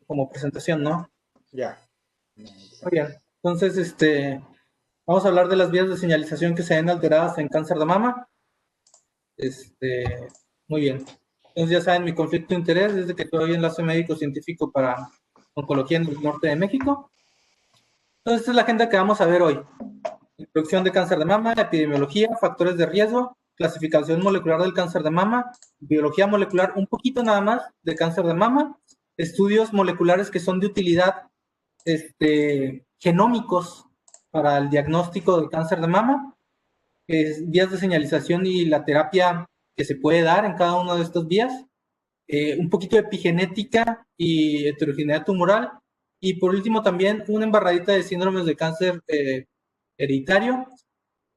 como presentación, ¿no? Ya. Muy bien. Entonces, vamos a hablar de las vías de señalización que se ven alteradas en cáncer de mama. Muy bien. Entonces, ya saben, mi conflicto de interés es de que soy enlace médico-científico para oncología en el norte de México. Entonces, esta es la agenda que vamos a ver hoy. Introducción de cáncer de mama, epidemiología, factores de riesgo, clasificación molecular del cáncer de mama, biología molecular, un poquito nada más de cáncer de mama, estudios moleculares que son de utilidad genómicos para el diagnóstico del cáncer de mama, vías de señalización y la terapia que se puede dar en cada una de estas vías, un poquito de epigenética y heterogeneidad tumoral, y por último también una embarradita de síndromes de cáncer hereditario,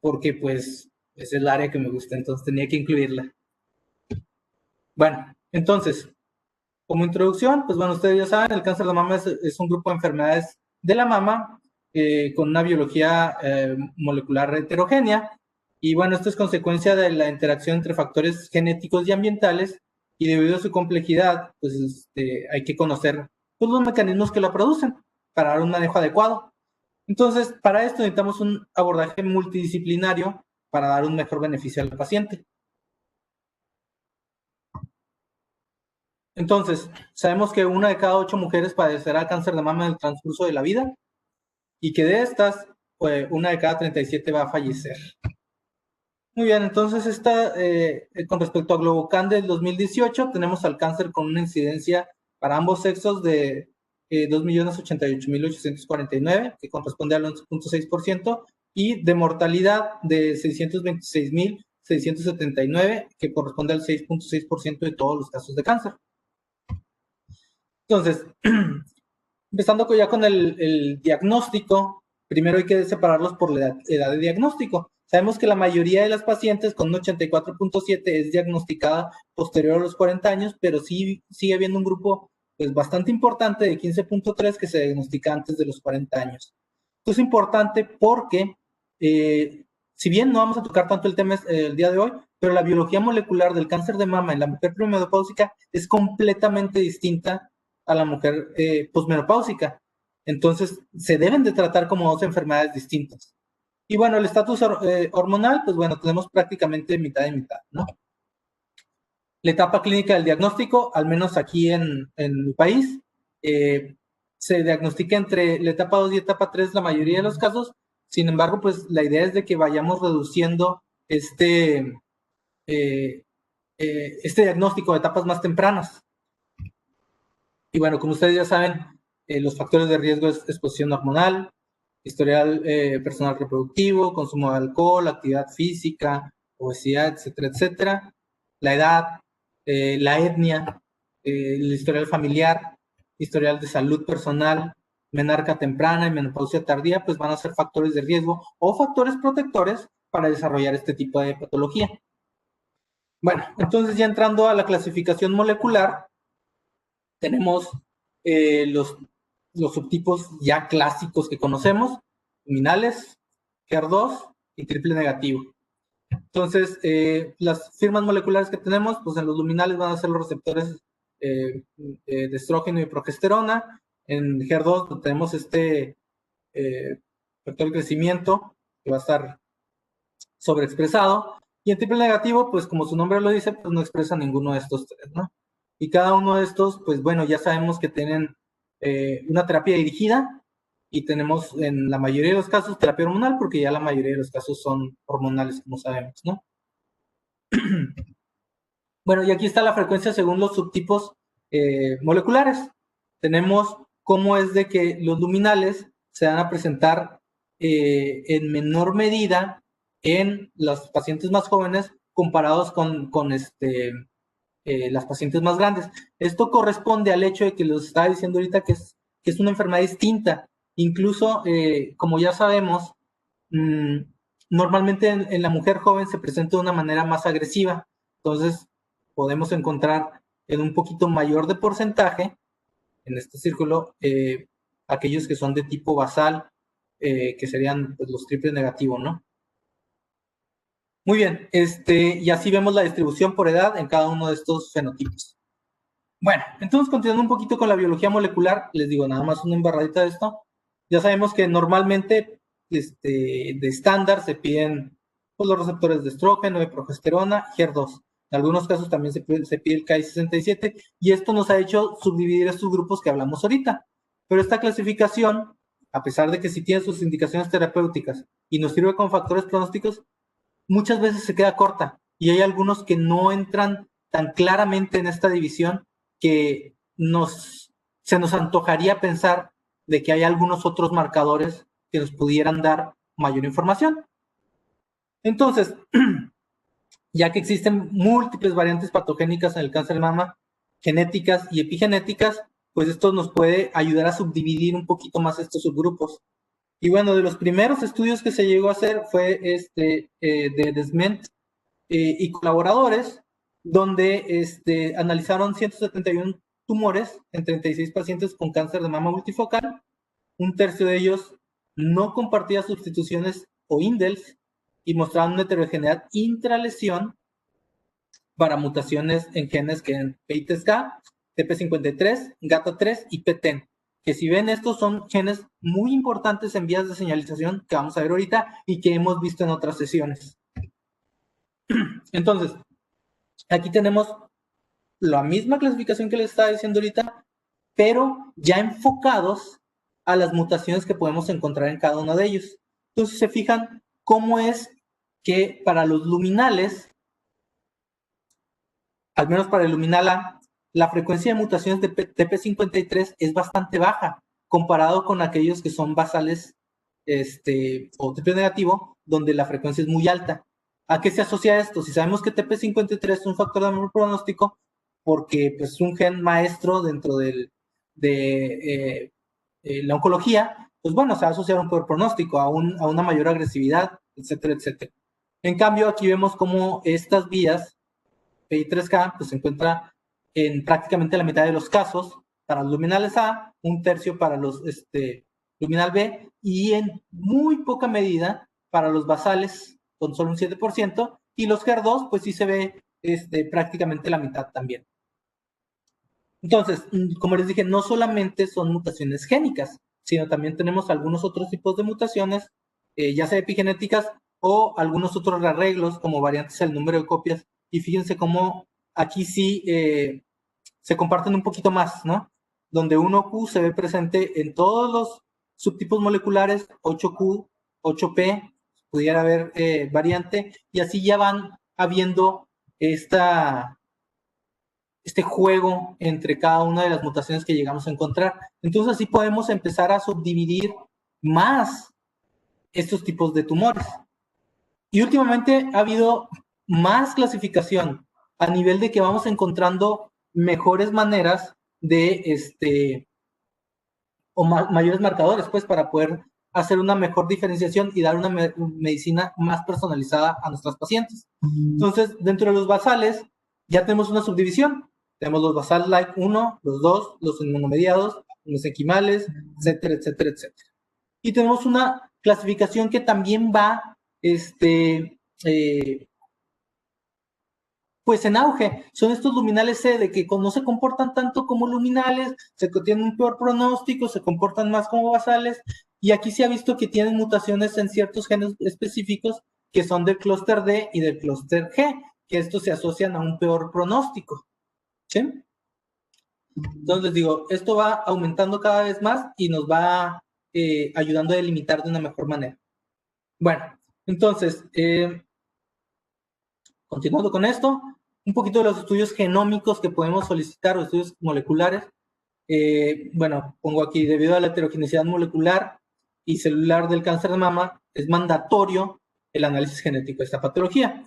porque pues es el área que me gusta, entonces tenía que incluirla. Bueno, entonces, como introducción, pues bueno, ustedes ya saben, el cáncer de mama es un grupo de enfermedades de la mama con una biología molecular heterogénea, y bueno, esto es consecuencia de la interacción entre factores genéticos y ambientales, y debido a su complejidad, pues hay que conocer pues, los mecanismos que la producen para dar un manejo adecuado. Entonces, para esto necesitamos un abordaje multidisciplinario para dar un mejor beneficio al paciente. Entonces, sabemos que 1 de cada 8 mujeres padecerá cáncer de mama en el transcurso de la vida y que de estas, pues, 1 de cada 37 va a fallecer. Muy bien, entonces con respecto a Globocan del 2018, tenemos al cáncer con una incidencia para ambos sexos de 2.088.849, que corresponde al 11.6%, y de mortalidad de 626.679, que corresponde al 6.6% de todos los casos de cáncer. Entonces, empezando ya con el diagnóstico, primero hay que separarlos por la edad de diagnóstico. Sabemos que la mayoría de las pacientes con un 84.7 es diagnosticada posterior a los 40 años, pero sí sigue habiendo un grupo pues, bastante importante de 15.3 que se diagnostica antes de los 40 años. Esto es importante porque, si bien no vamos a tocar tanto el tema el día de hoy, pero la biología molecular del cáncer de mama en la mujer premenopáusica es completamente distinta a la mujer posmenopáusica. Entonces, se deben de tratar como dos enfermedades distintas. Y bueno, el estatus hormonal, pues bueno, tenemos prácticamente mitad y mitad, ¿no? La etapa clínica del diagnóstico, al menos aquí en mi país, se diagnostica entre la etapa 2 y etapa 3 la mayoría de los casos. Sin embargo, pues la idea es de que vayamos reduciendo este diagnóstico a etapas más tempranas. Y bueno, como ustedes ya saben, los factores de riesgo es exposición hormonal, historial personal reproductivo, consumo de alcohol, actividad física, obesidad, etcétera, etcétera. La edad, la etnia, el historial familiar, historial de salud personal, menarca temprana y menopausia tardía, pues van a ser factores de riesgo o factores protectores para desarrollar este tipo de patología. Bueno, entonces ya entrando a la clasificación molecular, tenemos los subtipos ya clásicos que conocemos, luminales, HER2 y triple negativo. Entonces, las firmas moleculares que tenemos, pues en los luminales van a ser los receptores de estrógeno y progesterona. En HER2 tenemos factor de crecimiento que va a estar sobreexpresado. Y en triple negativo, pues como su nombre lo dice, pues no expresa ninguno de estos tres, ¿no? Y cada uno de estos, pues bueno, ya sabemos que tienen una terapia dirigida y tenemos en la mayoría de los casos terapia hormonal, porque ya la mayoría de los casos son hormonales, como sabemos, ¿no? Bueno, y aquí está la frecuencia según los subtipos moleculares. Tenemos cómo es de que los luminales se van a presentar en menor medida en los pacientes más jóvenes comparados con las pacientes más grandes. Esto corresponde al hecho de que les estaba diciendo ahorita que es una enfermedad distinta. Incluso, como ya sabemos, normalmente en la mujer joven se presenta de una manera más agresiva. Entonces, podemos encontrar en un poquito mayor de porcentaje, en este círculo, aquellos que son de tipo basal, que serían pues, los triples negativos, ¿no? Muy bien, y así vemos la distribución por edad en cada uno de estos fenotipos. Bueno, entonces continuando un poquito con la biología molecular, les digo nada más una embarradita de esto. Ya sabemos que normalmente de estándar se piden pues, los receptores de estrógeno, de progesterona, HER2. En algunos casos también se pide el Ki-67 y esto nos ha hecho subdividir estos grupos que hablamos ahorita. Pero esta clasificación, a pesar de que sí tiene sus indicaciones terapéuticas y nos sirve con factores pronósticos, muchas veces se queda corta y hay algunos que no entran tan claramente en esta división que se nos antojaría pensar de que hay algunos otros marcadores que nos pudieran dar mayor información. Entonces, ya que existen múltiples variantes patogénicas en el cáncer de mama, genéticas y epigenéticas, pues esto nos puede ayudar a subdividir un poquito más estos subgrupos. Y bueno, de los primeros estudios que se llegó a hacer fue de Desment y colaboradores, donde analizaron 171 tumores en 36 pacientes con cáncer de mama multifocal. Un tercio de ellos no compartía sustituciones o indels y mostraban una heterogeneidad intralesión para mutaciones en genes que en PI3K, TP53, GATA3 y PTEN. Que si ven, estos son genes muy importantes en vías de señalización que vamos a ver ahorita y que hemos visto en otras sesiones. Entonces, aquí tenemos la misma clasificación que les estaba diciendo ahorita, pero ya enfocados a las mutaciones que podemos encontrar en cada uno de ellos. Entonces, se fijan cómo es que para los luminales, al menos para el luminal A, la frecuencia de mutaciones de TP53 es bastante baja comparado con aquellos que son basales o TP negativo, donde la frecuencia es muy alta. ¿A qué se asocia esto? Si sabemos que TP53 es un factor de mejor pronóstico, porque pues, es un gen maestro dentro de la oncología, pues bueno, se va a asociar a un peor pronóstico, a una mayor agresividad, etcétera, etcétera. En cambio, aquí vemos cómo estas vías PI3K pues, se encuentra en prácticamente la mitad de los casos para los luminales A, un tercio para los luminal B y en muy poca medida para los basales, con solo un 7%, y los HER2 pues sí se ve prácticamente la mitad también. Entonces, como les dije, no solamente son mutaciones génicas, sino también tenemos algunos otros tipos de mutaciones, ya sea epigenéticas o algunos otros arreglos como variantes del número de copias. Y fíjense cómo aquí sí se comparten un poquito más, ¿no? Donde 1Q se ve presente en todos los subtipos moleculares, 8Q, 8P, pudiera haber variante, y así ya van habiendo este juego entre cada una de las mutaciones que llegamos a encontrar. Entonces así podemos empezar a subdividir más estos tipos de tumores. Y últimamente ha habido más clasificación a nivel de que vamos encontrando mejores maneras de o mayores marcadores, pues, para poder hacer una mejor diferenciación y dar una medicina más personalizada a nuestros pacientes. Entonces, dentro de los basales, ya tenemos una subdivisión. Tenemos los basal like 1, los 2, los inmunomediados, los equimales, etcétera, etcétera, etcétera. Y tenemos una clasificación que también va pues en auge. Son estos luminales C de que no se comportan tanto como luminales, tienen un peor pronóstico, se comportan más como basales, y aquí se ha visto que tienen mutaciones en ciertos genes específicos que son del clúster D y del clúster G, que estos se asocian a un peor pronóstico. ¿Sí? Entonces les digo, esto va aumentando cada vez más y nos va ayudando a delimitar de una mejor manera. Bueno, entonces, continuando con esto, un poquito de los estudios genómicos que podemos solicitar o estudios moleculares. Bueno, pongo aquí, debido a la heterogeneidad molecular y celular del cáncer de mama, es mandatorio el análisis genético de esta patología.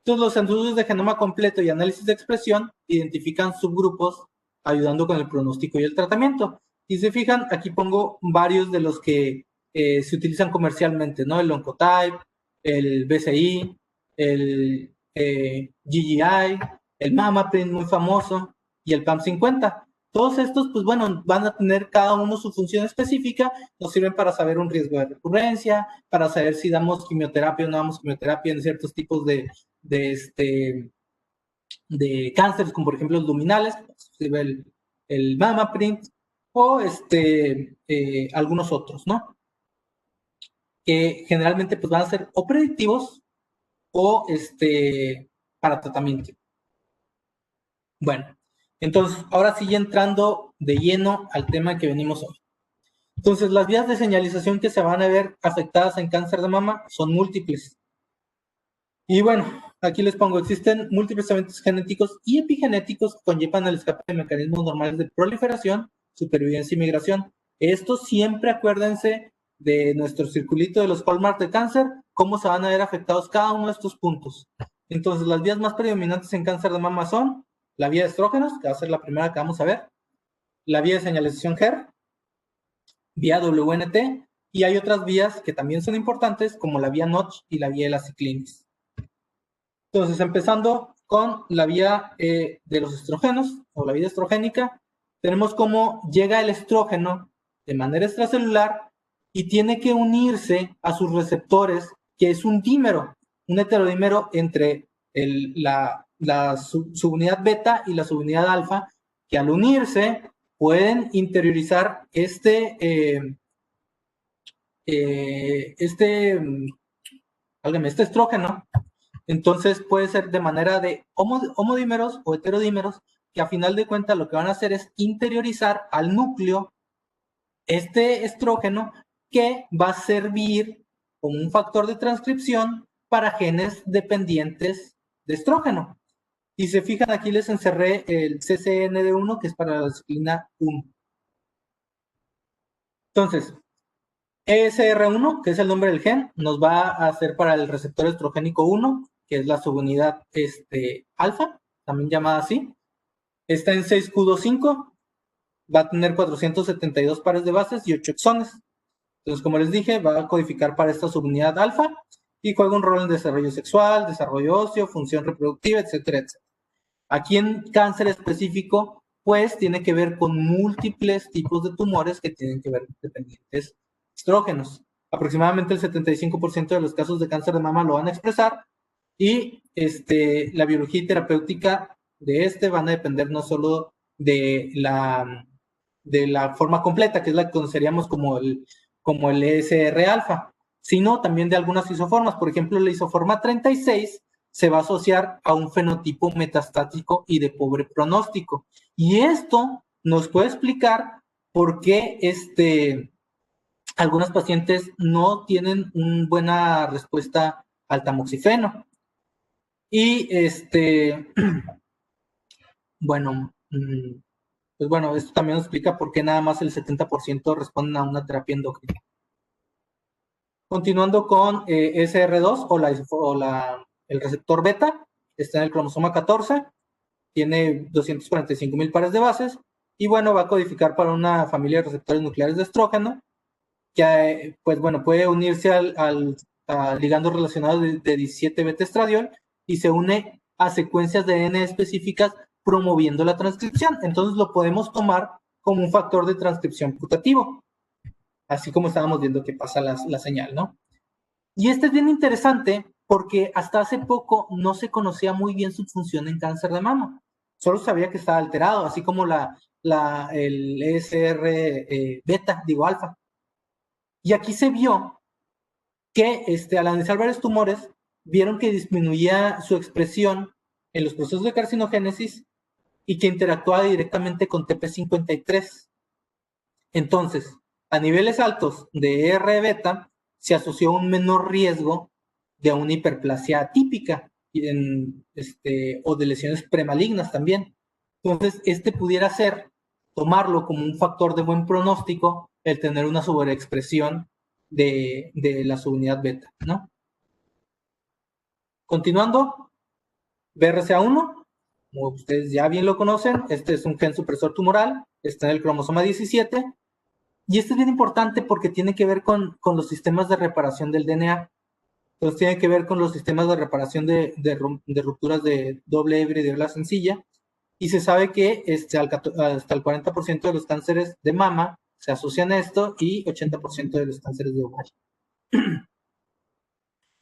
Entonces, los estudios de genoma completo y análisis de expresión identifican subgrupos ayudando con el pronóstico y el tratamiento. Y se fijan, aquí pongo varios de los que se utilizan comercialmente, ¿no? El Oncotype, el BCI, el GGI, el MammaPrint muy famoso y el PAM50. Todos estos, pues bueno, van a tener cada uno su función específica, nos sirven para saber un riesgo de recurrencia, para saber si damos quimioterapia o no damos quimioterapia en ciertos tipos de de cánceres, como por ejemplo los luminales, se ve el MammaPrint, o algunos otros, ¿no? Que generalmente pues van a ser o predictivos o para tratamiento. Bueno, entonces ahora sí entrando de lleno al tema que venimos hoy. Entonces las vías de señalización que se van a ver afectadas en cáncer de mama son múltiples. Y bueno, aquí les pongo, existen múltiples eventos genéticos y epigenéticos que conllevan el escape de mecanismos normales de proliferación, supervivencia y migración. Esto siempre acuérdense de nuestro circulito de los hallmarks de cáncer, cómo se van a ver afectados cada uno de estos puntos. Entonces, las vías más predominantes en cáncer de mama son la vía de estrógenos, que va a ser la primera que vamos a ver, la vía de señalización HER, vía WNT, y hay otras vías que también son importantes, como la vía Notch y la vía de las ciclinis. Entonces, empezando con la vía de los estrógenos, o la vía estrogénica, tenemos cómo llega el estrógeno de manera extracelular y tiene que unirse a sus receptores, que es un dímero, un heterodímero entre la subunidad beta y la subunidad alfa, que al unirse pueden interiorizar este estrógeno. Entonces puede ser de manera de homodímeros o heterodímeros, que a final de cuentas lo que van a hacer es interiorizar al núcleo este estrógeno, que va a servir como un factor de transcripción para genes dependientes de estrógeno. Y se fijan, aquí les encerré el CCND1, que es para la ciclina 1. Entonces, ESR1, que es el nombre del gen, nos va a hacer para el receptor estrogénico 1, que es la subunidad alfa, también llamada así. Está en 6Q25, va a tener 472 pares de bases y 8 exones. Entonces, como les dije, va a codificar para esta subunidad alfa y juega un rol en desarrollo sexual, desarrollo óseo, función reproductiva, etcétera, etcétera. Aquí en cáncer específico, pues tiene que ver con múltiples tipos de tumores que tienen que ver con dependientes estrógenos. Aproximadamente el 75% de los casos de cáncer de mama lo van a expresar, y la biología y terapéutica de van a depender no solo de la forma completa, que es la que conoceríamos como el ESR alfa, sino también de algunas isoformas. Por ejemplo, la isoforma 36 se va a asociar a un fenotipo metastático y de pobre pronóstico. Y esto nos puede explicar por qué algunos pacientes no tienen una buena respuesta al tamoxifeno. Y bueno, pues bueno, esto también nos explica por qué nada más el 70% responden a una terapia endocrina. Continuando con SR2 el receptor beta, está en el cromosoma 14, tiene 245,000 pares de bases, y bueno, va a codificar para una familia de receptores nucleares de estrógeno, que pues bueno, puede unirse a ligandos relacionados de 17 beta-estradiol y se une a secuencias de ADN específicas promoviendo la transcripción. Entonces lo podemos tomar como un factor de transcripción putativo, así como estábamos viendo que pasa la señal, ¿no? Y es bien interesante porque hasta hace poco no se conocía muy bien su función en cáncer de mama. Solo sabía que estaba alterado, así como el ESR beta, digo alfa. Y aquí se vio que al analizar varios tumores, vieron que disminuía su expresión en los procesos de carcinogénesis y que interactuaba directamente con TP53. Entonces, a niveles altos de ER beta, se asoció un menor riesgo de una hiperplasia atípica o de lesiones premalignas también. Entonces, pudiera ser, tomarlo como un factor de buen pronóstico, el tener una sobreexpresión de la subunidad beta, ¿no? Continuando, BRCA1, como ustedes ya bien lo conocen, es un gen supresor tumoral, está en el cromosoma 17, y es bien importante porque tiene que ver con los sistemas de reparación del DNA. Entonces tiene que ver con los sistemas de reparación de rupturas de doble hebra y de hebra sencilla, y se sabe que hasta el 40% de los cánceres de mama se asocian a esto, y 80% de los cánceres de ovario.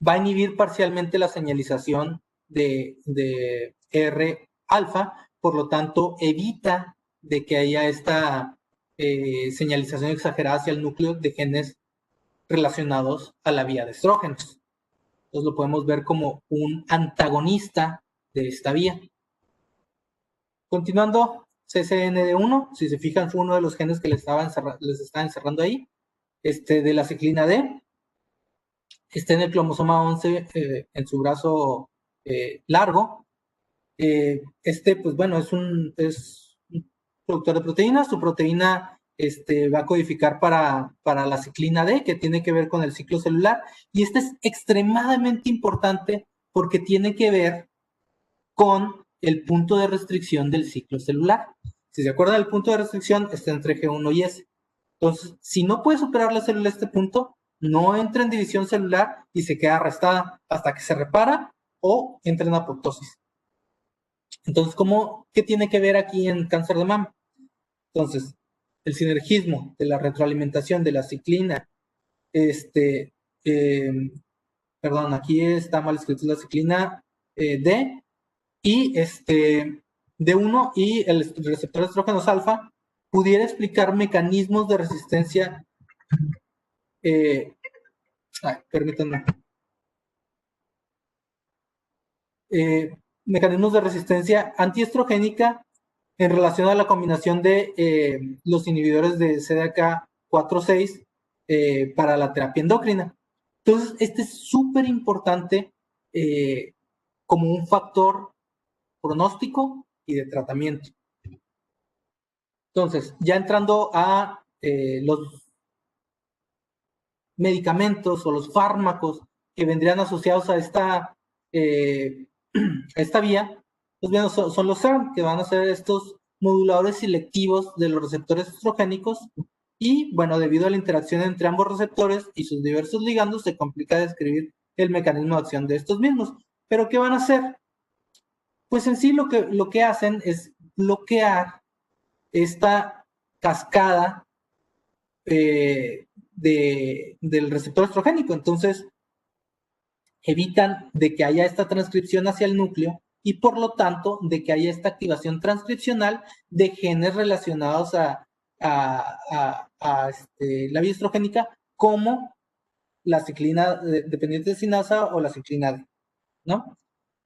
Va a inhibir parcialmente la señalización de R alfa, por lo tanto evita de que haya esta señalización exagerada hacia el núcleo de genes relacionados a la vía de estrógenos. Entonces lo podemos ver como un antagonista de esta vía. Continuando, CCND1, si se fijan, fue uno de los genes que les estaba encerrando ahí, de la ciclina D. Está en el cromosoma 11 en su brazo largo. Pues bueno, es un productor de proteínas. Su proteína va a codificar para la ciclina D, que tiene que ver con el ciclo celular. Y este es extremadamente importante porque tiene que ver con el punto de restricción del ciclo celular. Si se acuerdan, el punto de restricción está entre G1 y S. Entonces, si no puede superar la célula este punto, no entra en división celular y se queda arrestada hasta que se repara o entra en apoptosis. Entonces, ¿qué tiene que ver aquí en cáncer de mama? Entonces, el sinergismo de la retroalimentación de la ciclina, perdón, aquí está mal escrito la ciclina D, y D1 y el receptor de estrógenos alfa pudiera explicar mecanismos de resistencia, permítanme, mecanismos de resistencia antiestrogénica en relación a la combinación de los inhibidores de CDK4/6 para la terapia endocrina. Entonces, este es súper importante como un factor pronóstico y de tratamiento. Entonces, ya entrando a los medicamentos o los fármacos que vendrían asociados a esta vía, pues bien, son los SERM, que van a ser estos moduladores selectivos de los receptores estrogénicos. Y bueno, debido a la interacción entre ambos receptores y sus diversos ligandos, se complica describir el mecanismo de acción de estos mismos. ¿Pero qué van a hacer? Pues en sí lo que hacen es bloquear esta cascada del receptor estrogénico. Entonces, evitan de que haya esta transcripción hacia el núcleo y por lo tanto de que haya esta activación transcripcional de genes relacionados a la vía estrogénica, como la ciclina dependiente de sinasa o la ciclina D, ¿no?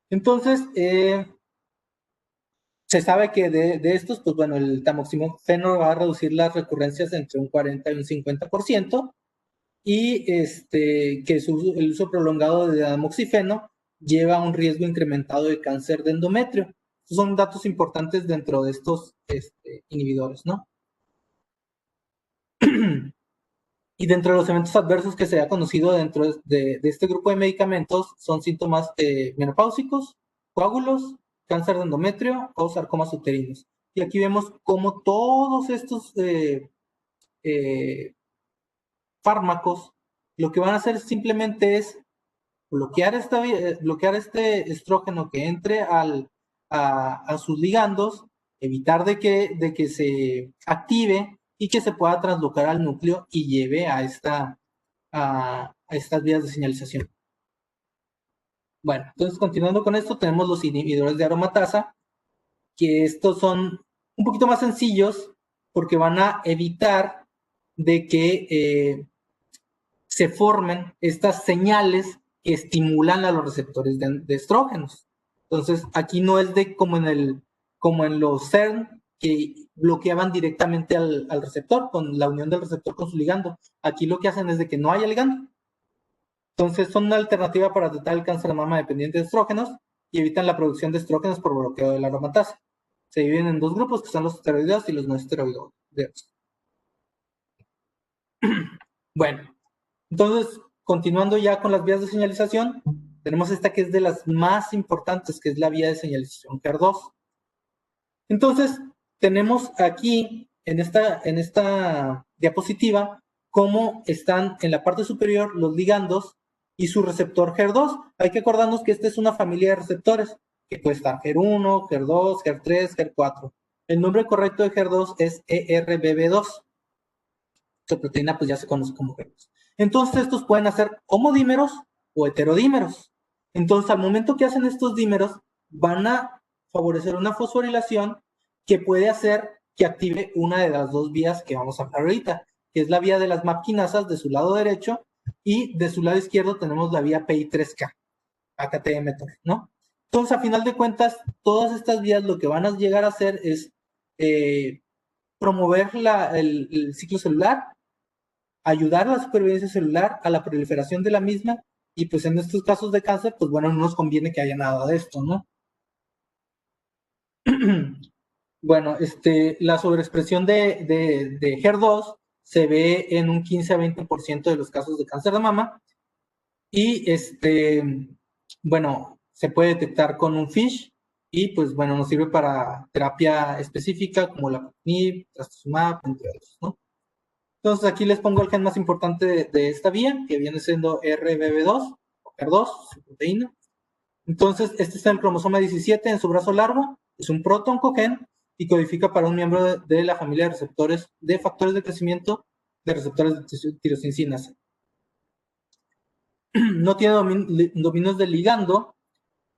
Entonces, se sabe que de estos, pues bueno, el tamoxifeno va a reducir las recurrencias entre un 40 y un 50%, y que el uso prolongado de amoxifeno lleva a un riesgo incrementado de cáncer de endometrio. Estos son datos importantes dentro de estos inhibidores, ¿no? Y dentro de los eventos adversos que se ha conocido dentro de este grupo de medicamentos son síntomas menopáusicos, coágulos, cáncer de endometrio o sarcomas uterinos. Y aquí vemos cómo todos estos fármacos lo que van a hacer simplemente es bloquear este estrógeno que entre a sus ligandos, evitar de que se active y que se pueda translocar al núcleo y lleve a estas vías de señalización. Bueno, entonces continuando con esto, tenemos los inhibidores de aromatasa, que estos son un poquito más sencillos porque van a evitar de que se formen estas señales que estimulan a los receptores de estrógenos. Entonces, aquí no es como en los CERN, que bloqueaban directamente al receptor, con la unión del receptor con su ligando. Aquí lo que hacen es de que no haya ligando. Entonces, son una alternativa para tratar el cáncer de mama dependiente de estrógenos y evitan la producción de estrógenos por bloqueo de la aromatasa. Se dividen en dos grupos, que son los esteroideos y los no esteroideos. Bueno, entonces, continuando ya con las vías de señalización, tenemos esta que es de las más importantes, que es la vía de señalización HER2. Entonces, tenemos aquí en esta diapositiva cómo están en la parte superior los ligandos y su receptor HER2. Hay que acordarnos que esta es una familia de receptores, que puede estar HER1, HER2, HER3, HER4. El nombre correcto de HER2 es ERBB2. Esta proteína pues ya se conoce como HER2. Entonces estos pueden hacer homodímeros o heterodímeros. Entonces, al momento que hacen estos dímeros, van a favorecer una fosforilación que puede hacer que active una de las dos vías que vamos a hablar ahorita, que es la vía de las MAP quinasas de su lado derecho, y de su lado izquierdo tenemos la vía PI3K, AKT-mTOR, ¿no? Entonces, a final de cuentas, todas estas vías lo que van a llegar a hacer es promover el ciclo celular, ayudar a la supervivencia celular, a la proliferación de la misma, y pues en estos casos de cáncer, pues bueno, no nos conviene que haya nada de esto, ¿no? Bueno, la sobreexpresión de HER2 se ve en un 15 a 20% de los casos de cáncer de mama, y bueno, se puede detectar con un FISH, y pues bueno, nos sirve para terapia específica como la PAPNIB, trastuzumab, entre otros, ¿no? Entonces aquí les pongo el gen más importante de esta vía, que viene siendo RBB2, o HER2, su proteína. Entonces, este está en el cromosoma 17 en su brazo largo, es un proto-oncogen y codifica para un miembro de la familia de receptores de factores de crecimiento de receptores de tirosincina. No tiene dominios de ligando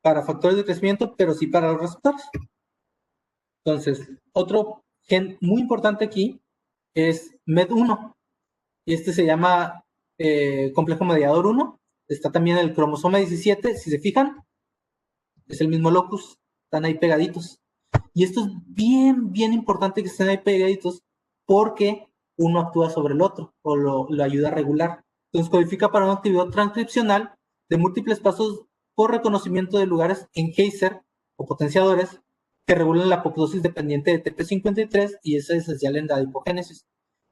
para factores de crecimiento, pero sí para los receptores. Entonces, otro gen muy importante aquí es MED1, y este se llama complejo mediador 1. Está también en el cromosoma 17, si se fijan, es el mismo locus, están ahí pegaditos. Y esto es bien, bien importante que estén ahí pegaditos porque uno actúa sobre el otro o lo ayuda a regular. Entonces codifica para una actividad transcripcional de múltiples pasos por reconocimiento de lugares en Kaiser o potenciadores que regulan la apoptosis dependiente de TP53 y es esencial en la adipogénesis.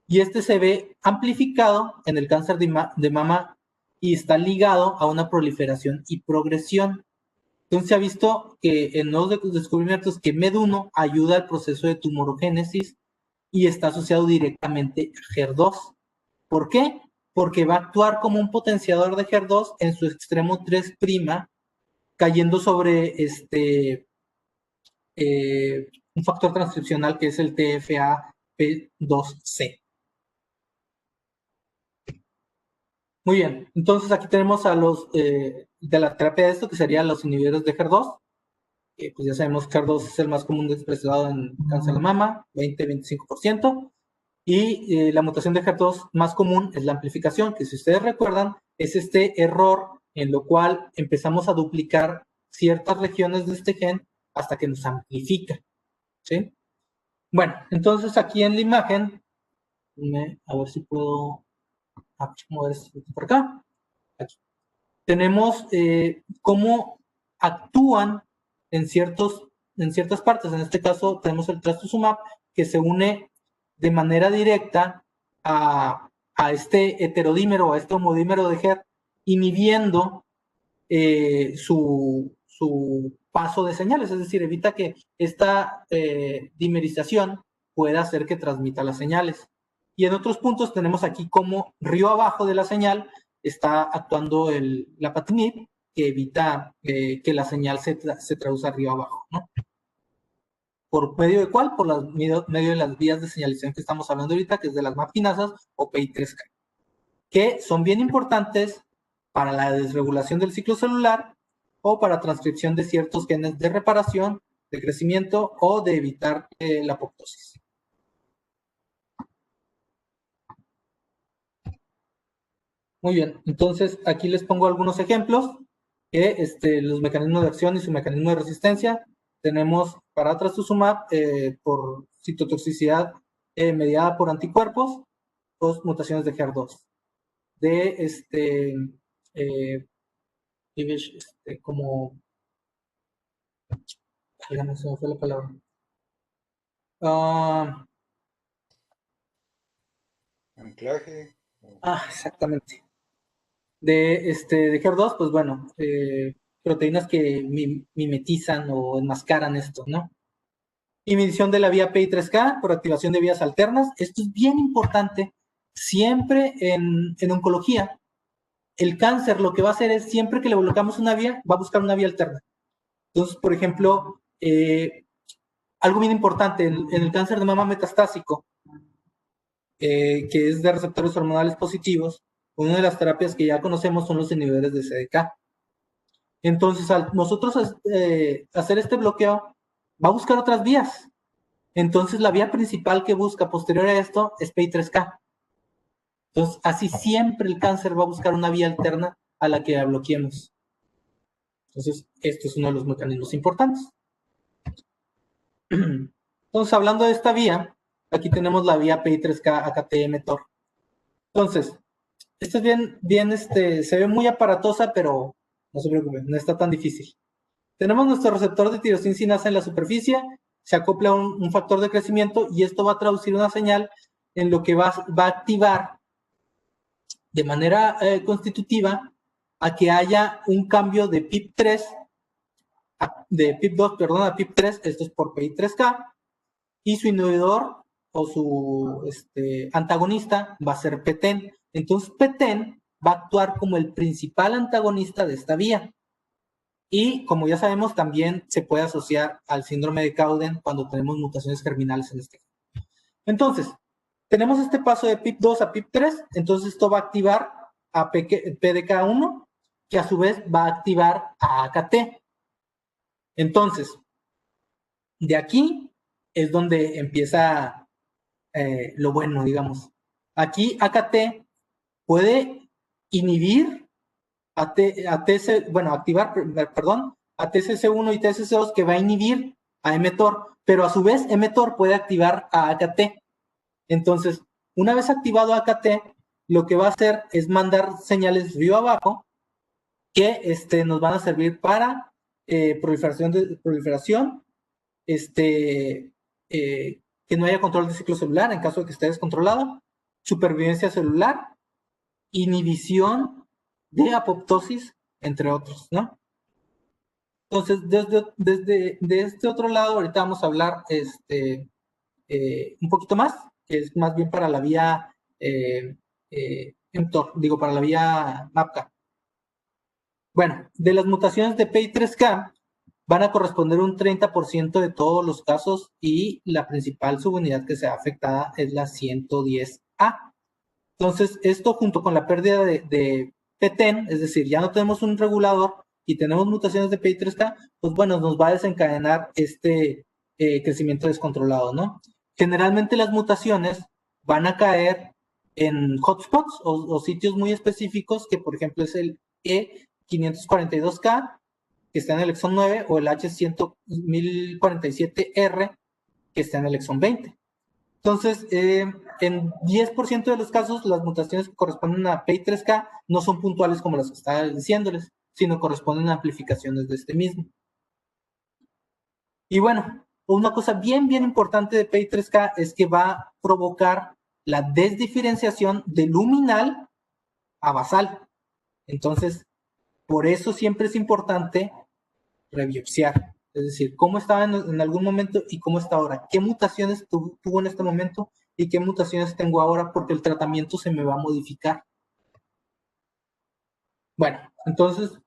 Y este se ve amplificado en el cáncer de mama y está ligado a una proliferación y progresión. Entonces se ha visto que en nuevos descubrimientos que MED1 ayuda al proceso de tumorogénesis y está asociado directamente a HER2. ¿Por qué? Porque va a actuar como un potenciador de HER2 en su extremo 3', cayendo sobre un factor transcripcional que es el TFA-P2C. Muy bien, entonces aquí tenemos a los de la terapia de esto, que serían los inhibidores de HER2. Pues ya sabemos que HER2 es el más común expresado en cáncer de mama, 20-25%. Y la mutación de HER2 más común es la amplificación, que si ustedes recuerdan, es este error en lo cual empezamos a duplicar ciertas regiones de este gen hasta que nos amplifica, ¿sí? Bueno, entonces aquí en la imagen, a ver si puedo mover esto por acá. Aquí. Tenemos cómo actúan en ciertas partes. En este caso tenemos el trastuzumab que se une de manera directa a este heterodímero, a este homodímero de HER, inhibiendo su paso de señales, es decir, evita que esta dimerización pueda hacer que transmita las señales. Y en otros puntos tenemos aquí como río abajo de la señal está actuando la patinib, que evita que la señal se traduzca río abajo, ¿no? ¿Por medio de cuál? Por medio de las vías de señalización que estamos hablando ahorita, que es de las MAP quinasas o PI3K, que son bien importantes para la desregulación del ciclo celular o para transcripción de ciertos genes de reparación, de crecimiento o de evitar la apoptosis. Muy bien, entonces aquí les pongo algunos ejemplos que los mecanismos de acción y su mecanismo de resistencia. Tenemos para trastuzumab por citotoxicidad mediada por anticuerpos, dos mutaciones de HER2. De como, dígame, se me fue la palabra. Anclaje. Exactamente. De HER2, pues bueno, proteínas que mimetizan o enmascaran esto, ¿no? Inhibición de la vía PI3K por activación de vías alternas. Esto es bien importante. Siempre en oncología, el cáncer lo que va a hacer es, siempre que le bloqueamos una vía, va a buscar una vía alterna. Entonces, por ejemplo, algo bien importante, en el cáncer de mama metastásico, que es de receptores hormonales positivos, una de las terapias que ya conocemos son los inhibidores de CDK. Entonces, al nosotros hacer este bloqueo, va a buscar otras vías. Entonces, la vía principal que busca posterior a esto es PI3K. Entonces, así siempre el cáncer va a buscar una vía alterna a la que la bloqueemos. Entonces, esto es uno de los mecanismos importantes. Entonces, hablando de esta vía, aquí tenemos la vía PI3K AKT-mTOR. Entonces, esto es bien, se ve muy aparatosa, pero no se preocupen, no está tan difícil. Tenemos nuestro receptor de tirosina sinasa en la superficie, se acopla un factor de crecimiento y esto va a traducir una señal en lo que va a activar de manera constitutiva a que haya un cambio de PIP3, de PIP2, perdón, a PIP3, esto es por PI3K, y su inhibidor o su antagonista va a ser PTEN. Entonces PTEN va a actuar como el principal antagonista de esta vía. Y como ya sabemos, también se puede asociar al síndrome de Cowden cuando tenemos mutaciones germinales en este. Entonces, tenemos este paso de PIP2 a PIP3, entonces esto va a activar a PDK1, que a su vez va a activar a AKT. Entonces, de aquí es donde empieza lo bueno, digamos. Aquí AKT puede inhibir a TCC1 y TCC2 que va a inhibir a mTOR, pero a su vez mTOR puede activar a AKT. Entonces, una vez activado AKT, lo que va a hacer es mandar señales río abajo que nos van a servir para proliferación, que no haya control de ciclo celular en caso de que esté descontrolado, supervivencia celular, inhibición de apoptosis, entre otros, ¿no? Entonces, desde este otro lado, ahorita vamos a hablar un poquito más, que es más bien para la vía mTOR, para la vía MAPK. Bueno, de las mutaciones de PI3K van a corresponder un 30% de todos los casos y la principal subunidad que sea afectada es la 110A. Entonces, esto junto con la pérdida de PTEN, es decir, ya no tenemos un regulador y tenemos mutaciones de PI3K, pues bueno, nos va a desencadenar crecimiento descontrolado, ¿no? Generalmente las mutaciones van a caer en hotspots o sitios muy específicos, que por ejemplo es el E542K, que está en el exón 9, o el H1047R, que está en el exón 20. Entonces, en 10% de los casos, las mutaciones que corresponden a PI3K no son puntuales como las que estaba diciéndoles, sino corresponden a amplificaciones de este mismo. Y bueno, una cosa bien importante de PI3K es que va a provocar la desdiferenciación de luminal a basal. Entonces, por eso siempre es importante rebiopsiar. Es decir, cómo estaba en algún momento y cómo está ahora. ¿Qué mutaciones tuvo en este momento y qué mutaciones tengo ahora? Porque el tratamiento se me va a modificar. Bueno, entonces,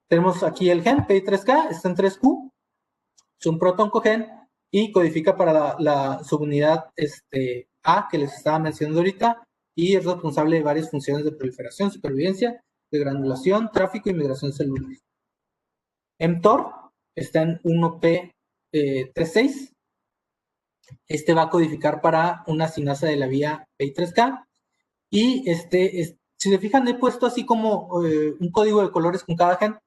tenemos aquí el gen PI3K, está en 3Q, es un protoncogen y codifica para la subunidad A que les estaba mencionando ahorita y es responsable de varias funciones de proliferación, supervivencia, de granulación, tráfico y migración celular. mTOR está en 1P36. Este va a codificar para una sinasa de la vía PI3K. Y si se fijan, he puesto así como un código de colores con cada gen.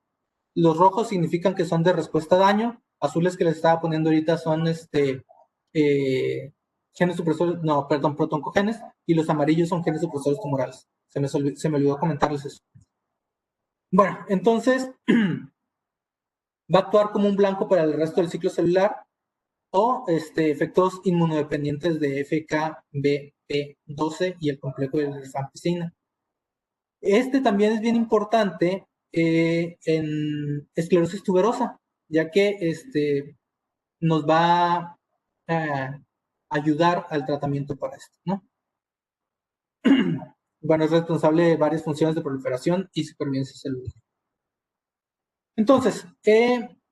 Los rojos significan que son de respuesta a daño. Azules que les estaba poniendo ahorita son genes supresores, no, perdón, protoncogenes. Y los amarillos son genes supresores tumorales. Se me olvidó comentarles eso. Bueno, entonces va a actuar como un blanco para el resto del ciclo celular o efectos inmunodependientes de FKBP12 y el complejo de rifampicina. También es bien importante en esclerosis tuberosa, ya que nos va a ayudar al tratamiento para esto, ¿no? Bueno, es responsable de varias funciones de proliferación y supervivencia celular. Entonces,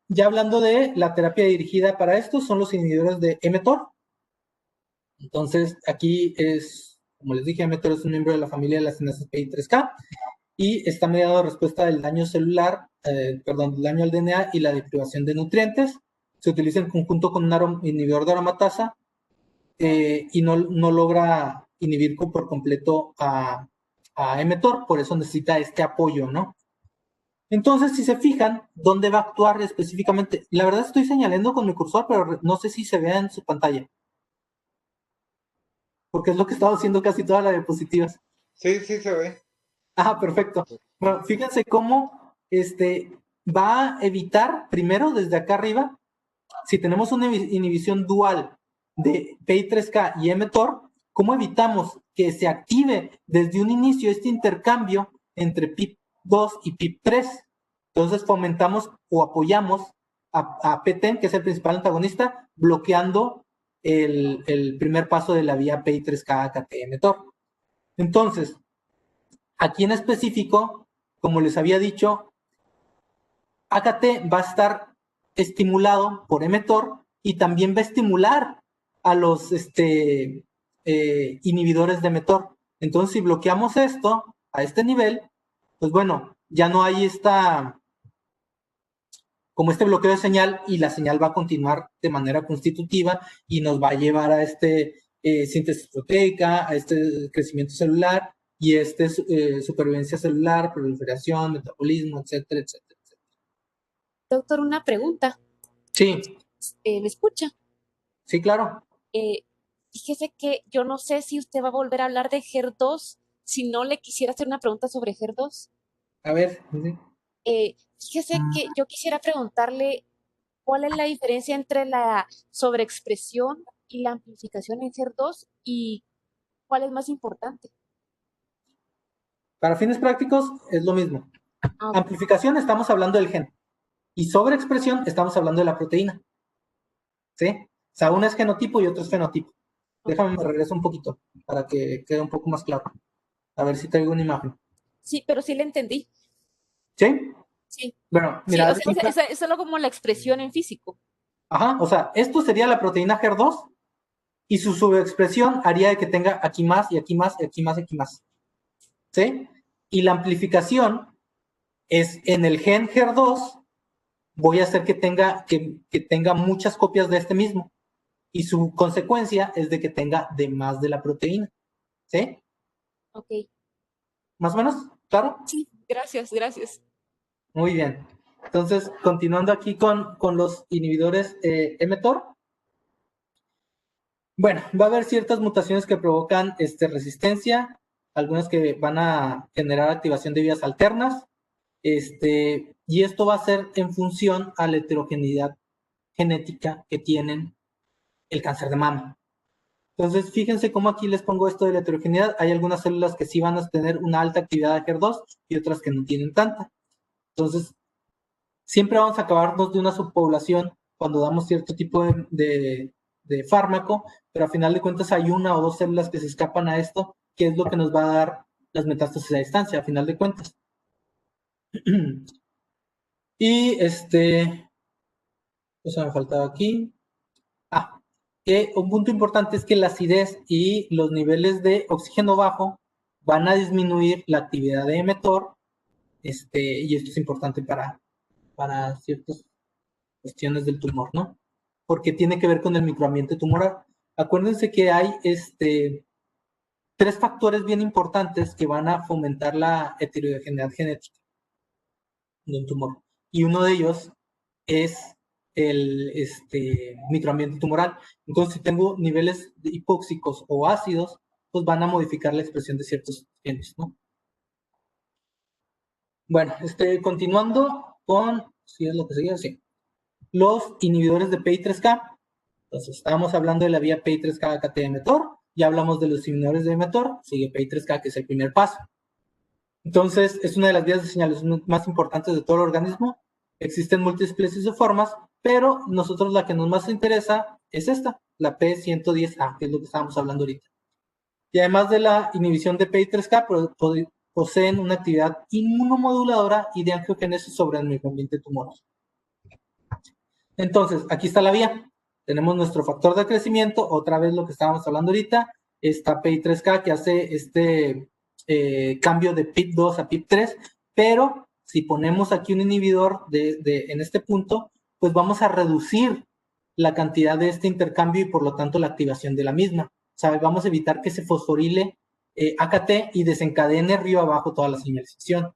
ya hablando de la terapia dirigida para esto, son los inhibidores de mTOR. Entonces, aquí es, como les dije, mTOR es un miembro de la familia de las sinasas PI3K y está mediado de respuesta del daño celular, del daño al DNA y la deprivación de nutrientes. Se utiliza en conjunto con un inhibidor de aromatasa y no logra inhibir por completo a mTOR, por eso necesita este apoyo, ¿no? Entonces, si se fijan, ¿dónde va a actuar específicamente? La verdad estoy señalando con mi cursor, pero no sé si se vea en su pantalla, porque es lo que he estado haciendo casi todas las diapositivas. Sí, sí se ve. Ah, perfecto. Bueno, fíjense cómo va a evitar, primero desde acá arriba, si tenemos una inhibición dual de PI3K y mTOR, ¿cómo evitamos que se active desde un inicio este intercambio entre PIP2 y PIP3? Entonces fomentamos o apoyamos a PTEN, que es el principal antagonista, bloqueando el primer paso de la vía PI3K-AKT-mTOR. Entonces, aquí en específico, como les había dicho, AKT va a estar estimulado por mTOR y también va a estimular a los inhibidores de mTOR. Entonces, si bloqueamos esto a este nivel, pues bueno, ya no hay como este bloqueo de señal y la señal va a continuar de manera constitutiva y nos va a llevar a síntesis proteica, a este crecimiento celular y supervivencia celular, proliferación, metabolismo, etcétera, etcétera. Doctor, una pregunta. Sí, ¿Me escucha? sí, claro. Fíjese que yo no sé si usted va a volver a hablar de HER2, si no le quisiera hacer una pregunta sobre HER2. A ver. Fíjese que yo quisiera preguntarle cuál es la diferencia entre la sobreexpresión y la amplificación en HER2 y cuál es más importante. Para fines prácticos es lo mismo. Ah, Amplificación estamos hablando del gen y sobreexpresión estamos hablando de la proteína. ¿Sí? O sea, uno es genotipo y otro es fenotipo. Déjame me regreso un poquito para que quede un poco más claro. A ver si traigo una imagen. sí, pero sí le entendí. ¿Sí? Sí, Bueno, sí, mira. o sea, es solo como la expresión en físico. Ajá, o sea, esto sería la proteína HER2 y su subexpresión haría de que tenga aquí más y aquí más y aquí más y aquí más. ¿Sí? Y la amplificación es en el gen HER2 voy a hacer que tenga muchas copias de este mismo. Y su consecuencia es de que tenga de más de la proteína. ¿Sí? Ok. ¿Más o menos? ¿Claro? Sí, gracias, gracias. Muy bien. Entonces, continuando aquí con los inhibidores mTOR. Bueno, va a haber ciertas mutaciones que provocan resistencia, algunas que van a generar activación de vías alternas, y esto va a ser en función a la heterogeneidad genética que tienen el cáncer de mama. Entonces, fíjense cómo aquí les pongo esto de la heterogeneidad. Hay algunas células que sí van a tener una alta actividad de HER2 y otras que no tienen tanta. Entonces, siempre vamos a acabarnos de una subpoblación cuando damos cierto tipo de fármaco, pero a final de cuentas hay una o dos células que se escapan a esto, que es lo que nos va a dar las metástasis a distancia, a final de cuentas. Y eso me faltaba aquí. Un punto importante es que la acidez y los niveles de oxígeno bajo van a disminuir la actividad de mTOR, y esto es importante para ciertas cuestiones del tumor, ¿no? Porque tiene que ver con el microambiente tumoral. Acuérdense que hay tres factores bien importantes que van a fomentar la heterogeneidad genética de un tumor. Y uno de ellos es el microambiente tumoral. Entonces, si tengo niveles hipóxicos o ácidos, pues van a modificar la expresión de ciertos genes, ¿no? Bueno, continuando con, si es lo que seguía, sí, los inhibidores de PI3K. Entonces, estábamos hablando de la vía PI3K AKT-mTOR, ya hablamos de los inhibidores de mTOR, sigue PI3K, que es el primer paso. Entonces, es una de las vías de señalización más importantes de todo el organismo. Existen múltiples isoformas, pero nosotros la que nos más interesa es esta, la P110A, que es lo que estábamos hablando ahorita. Y además de la inhibición de PI3K, poseen una actividad inmunomoduladora y de angiogénesis sobre el microambiente tumoral. Entonces, aquí está la vía. Tenemos nuestro factor de crecimiento, otra vez lo que estábamos hablando ahorita, está PI3K que hace cambio de PIP2 a PIP3, pero si ponemos aquí un inhibidor en este punto, pues vamos a reducir la cantidad de este intercambio y por lo tanto la activación de la misma. O sea, vamos a evitar que se fosforile AKT y desencadene río abajo toda la señalización.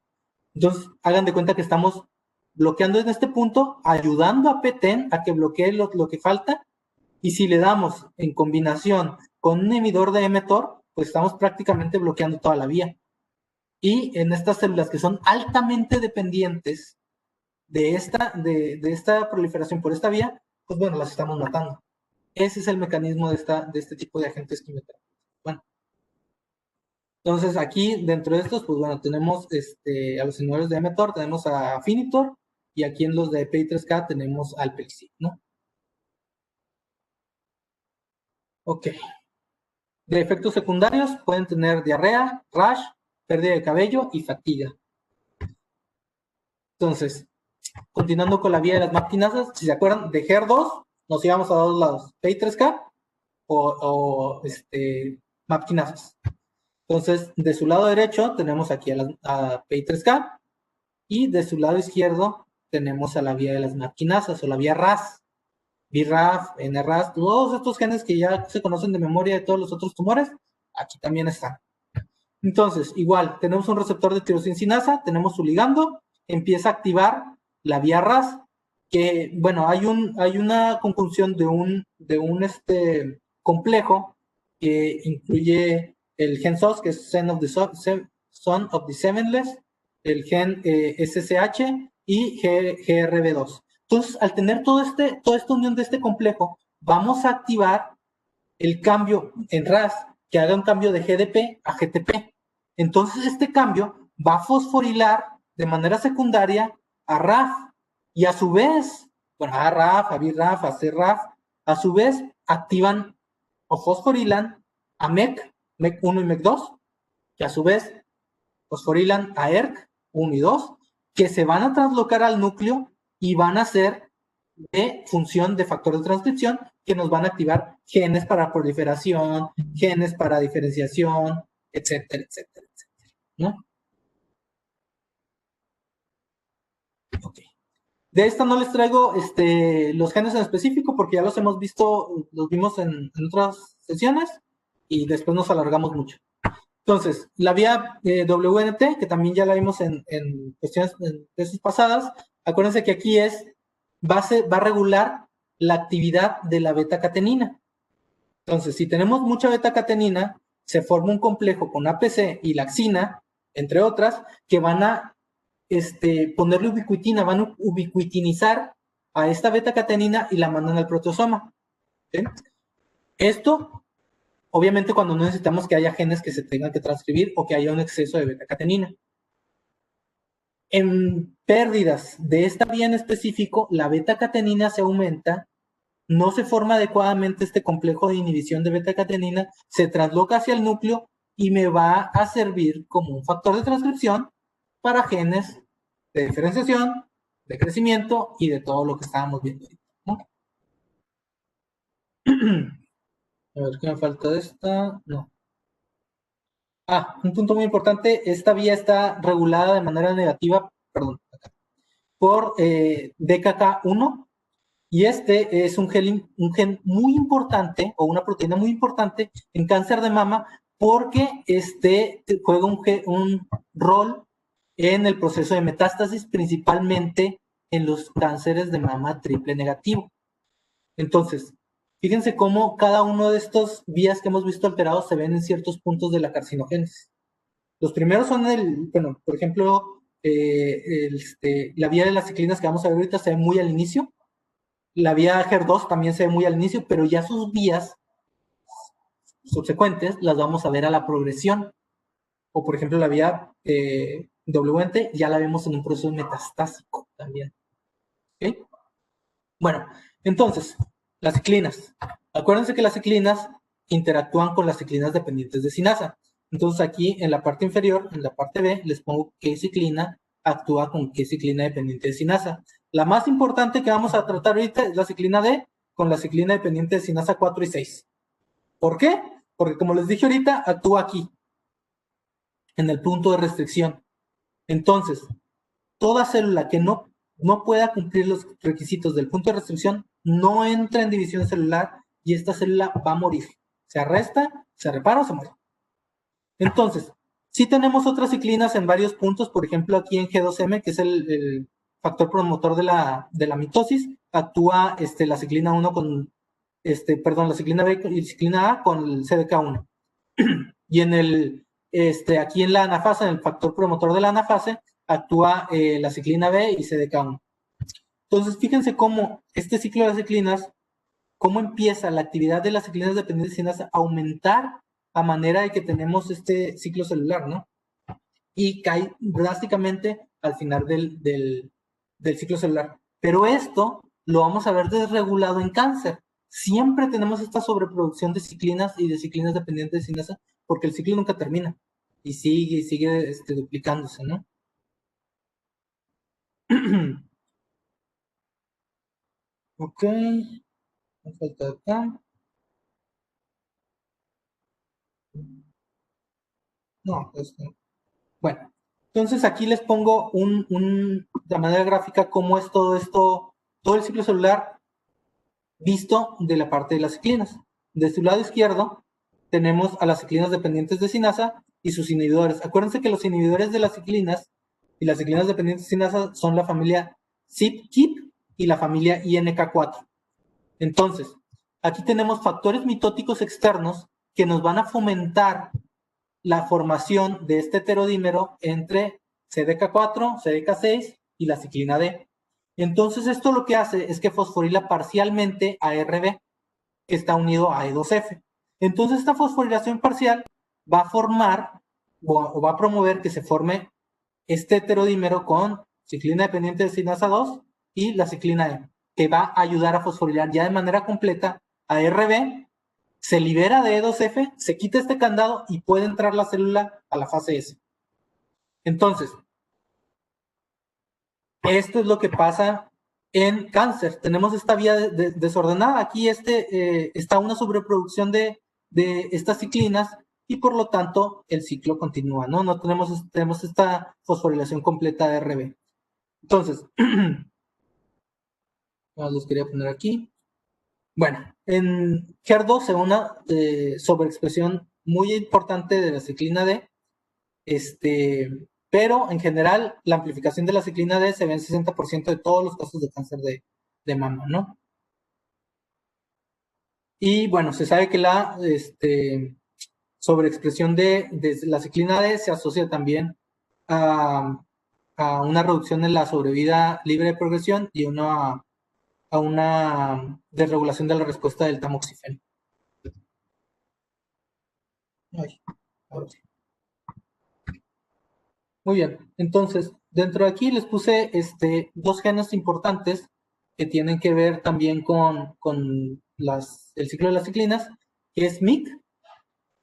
Entonces, hagan de cuenta que estamos bloqueando en este punto, ayudando a PTEN a que bloquee lo que falta, y si le damos en combinación con un inhibidor de mTOR, pues estamos prácticamente bloqueando toda la vía. Y en estas células que son altamente dependientes de esta proliferación por esta vía, pues bueno, las estamos matando. Ese es el mecanismo de este tipo de agentes quimioterápicos. Bueno, entonces aquí dentro de estos, pues bueno, tenemos a los inhibidores de mTOR, tenemos a Afinitor, y aquí en los de PI3K tenemos al Pelixib, ¿no? Ok. De efectos secundarios pueden tener diarrea, rash, pérdida de cabello y fatiga. Entonces, continuando con la vía de las MAP-quinasas, si se acuerdan, de HER2 nos íbamos a dos lados, PI3K o MAP-quinasas. Entonces, de su lado derecho tenemos aquí a PI3K y de su lado izquierdo tenemos a la vía de las MAP-quinasas o la vía RAS, BRAF, NRAS, todos estos genes que ya se conocen de memoria de todos los otros tumores, aquí también están. Entonces, igual, tenemos un receptor de tirosincinasa, tenemos su ligando, empieza a activar la vía RAS, que, bueno, hay una conjunción de un complejo que incluye el gen SOS, que es Son of the Sevenless, el gen SSH y GRB2. Entonces, al tener toda esta unión de este complejo, vamos a activar el cambio en RAS, que haga un cambio de GDP a GTP. Entonces, este cambio va a fosforilar de manera secundaria a RAF, y a su vez, bueno, a RAF, a BRAF, a CRAF, a su vez activan o fosforilan a MEC1 y MEC2, que a su vez fosforilan a ERK1 y 2, que se van a translocar al núcleo y van a ser de función de factor de transcripción, que nos van a activar genes para proliferación, genes para diferenciación, etcétera, etcétera, etcétera, ¿no? Ok. De esta no les traigo los genes en específico porque ya los hemos visto, los vimos en otras sesiones y después nos alargamos mucho. Entonces, la vía WNT, que también ya la vimos en cuestiones de veces pasadas, acuérdense que aquí va a regular la actividad de la beta-catenina. Entonces, si tenemos mucha beta-catenina, se forma un complejo con APC y laxina, entre otras, que van a ponerle ubiquitina, van a ubiquitinizar a esta beta-catenina y la mandan al proteosoma. ¿Sí? Esto, obviamente, cuando no necesitamos que haya genes que se tengan que transcribir o que haya un exceso de beta-catenina. En pérdidas de esta vía en específico, la beta-catenina se aumenta, no se forma adecuadamente este complejo de inhibición de beta-catenina, se trasloca hacia el núcleo y me va a servir como un factor de transcripción para genes de diferenciación, de crecimiento y de todo lo que estábamos viendo ahorita, ¿no? A ver, ¿qué me falta de esta? No. Un punto muy importante, esta vía está regulada de manera negativa, perdón, por DKK1, y este es un gen muy importante, o una proteína muy importante en cáncer de mama, porque juega un rol en el proceso de metástasis, principalmente en los cánceres de mama triple negativo. Entonces, fíjense cómo cada uno de estos vías que hemos visto alterados se ven en ciertos puntos de la carcinogénesis. Los primeros son bueno, por ejemplo, la vía de las ciclinas que vamos a ver ahorita se ve muy al inicio. La vía HER2 también se ve muy al inicio, pero ya sus vías subsecuentes las vamos a ver a la progresión. O por ejemplo, la vía WNT ya la vemos en un proceso metastásico también. ¿Okay? Bueno, entonces, las ciclinas. Acuérdense que las ciclinas interactúan con las ciclinas dependientes de sinasa. Entonces aquí en la parte inferior, en la parte B, les pongo qué ciclina actúa con qué ciclina dependiente de sinasa. La más importante que vamos a tratar ahorita es la ciclina D con la ciclina dependiente de sinasa 4 y 6. ¿Por qué? Porque como les dije ahorita, actúa aquí. en el punto de restricción. Entonces, toda célula que no pueda cumplir los requisitos del punto de restricción no entra en división celular y esta célula va a morir. Se arresta, se repara o se muere. Entonces, sí tenemos otras ciclinas en varios puntos, por ejemplo, aquí en G2M, que es el factor promotor de la mitosis, actúa la ciclina 1 con, la ciclina B y ciclina A con el CDK1. Y en aquí en la anafase, en el factor promotor de la anafase, actúa la ciclina B y CDK1. Entonces, fíjense cómo este ciclo de las ciclinas, cómo empieza la actividad de las ciclinas dependientes de cinasa a aumentar a manera de que tenemos este ciclo celular, ¿no? Y cae drásticamente al final del ciclo celular. Pero esto lo vamos a ver desregulado en cáncer. Siempre tenemos esta sobreproducción de ciclinas y de ciclinas dependientes de cinasa porque el ciclo nunca termina y sigue duplicándose, ¿no? Ok, me falta acá. No, bueno, entonces aquí les pongo de manera gráfica cómo es todo esto, todo el ciclo celular visto de la parte de las ciclinas. De su lado izquierdo tenemos a las ciclinas dependientes de cinasa y sus inhibidores. Acuérdense que los inhibidores de las ciclinas y las ciclinas dependientes de cinasa son la familia CYP/KIP y la familia INK4. Entonces, aquí tenemos factores mitóticos externos que nos van a fomentar la formación de este heterodímero entre CDK4, CDK6 y la ciclina D. Entonces, esto lo que hace es que fosforila parcialmente a RB, que está unido a E2F. Entonces, esta fosforilación parcial va a formar o va a promover que se forme este heterodímero con ciclina dependiente de cinasa 2 y la ciclina E, que va a ayudar a fosforilar ya de manera completa a RB, se libera de E2F, se quita este candado y puede entrar la célula a la fase S. Entonces, esto es lo que pasa en cáncer. Tenemos esta vía desordenada. Aquí está una sobreproducción de estas ciclinas y por lo tanto el ciclo continúa, ¿no? No tenemos esta fosforilación completa de RB. Entonces, los quería poner aquí. Bueno, en HER2 se una sobreexpresión muy importante de la ciclina D, pero en general la amplificación de la ciclina D se ve en 60% de todos los casos de cáncer de mama, ¿no? Y bueno, se sabe que la sobreexpresión de la ciclina D se asocia también a una reducción en la sobrevida libre de progresión y a una desregulación de la respuesta del tamoxifeno. Ay, ahora sí. Muy bien, entonces, dentro de aquí les puse dos genes importantes que tienen que ver también con el ciclo de las ciclinas, que es MYC,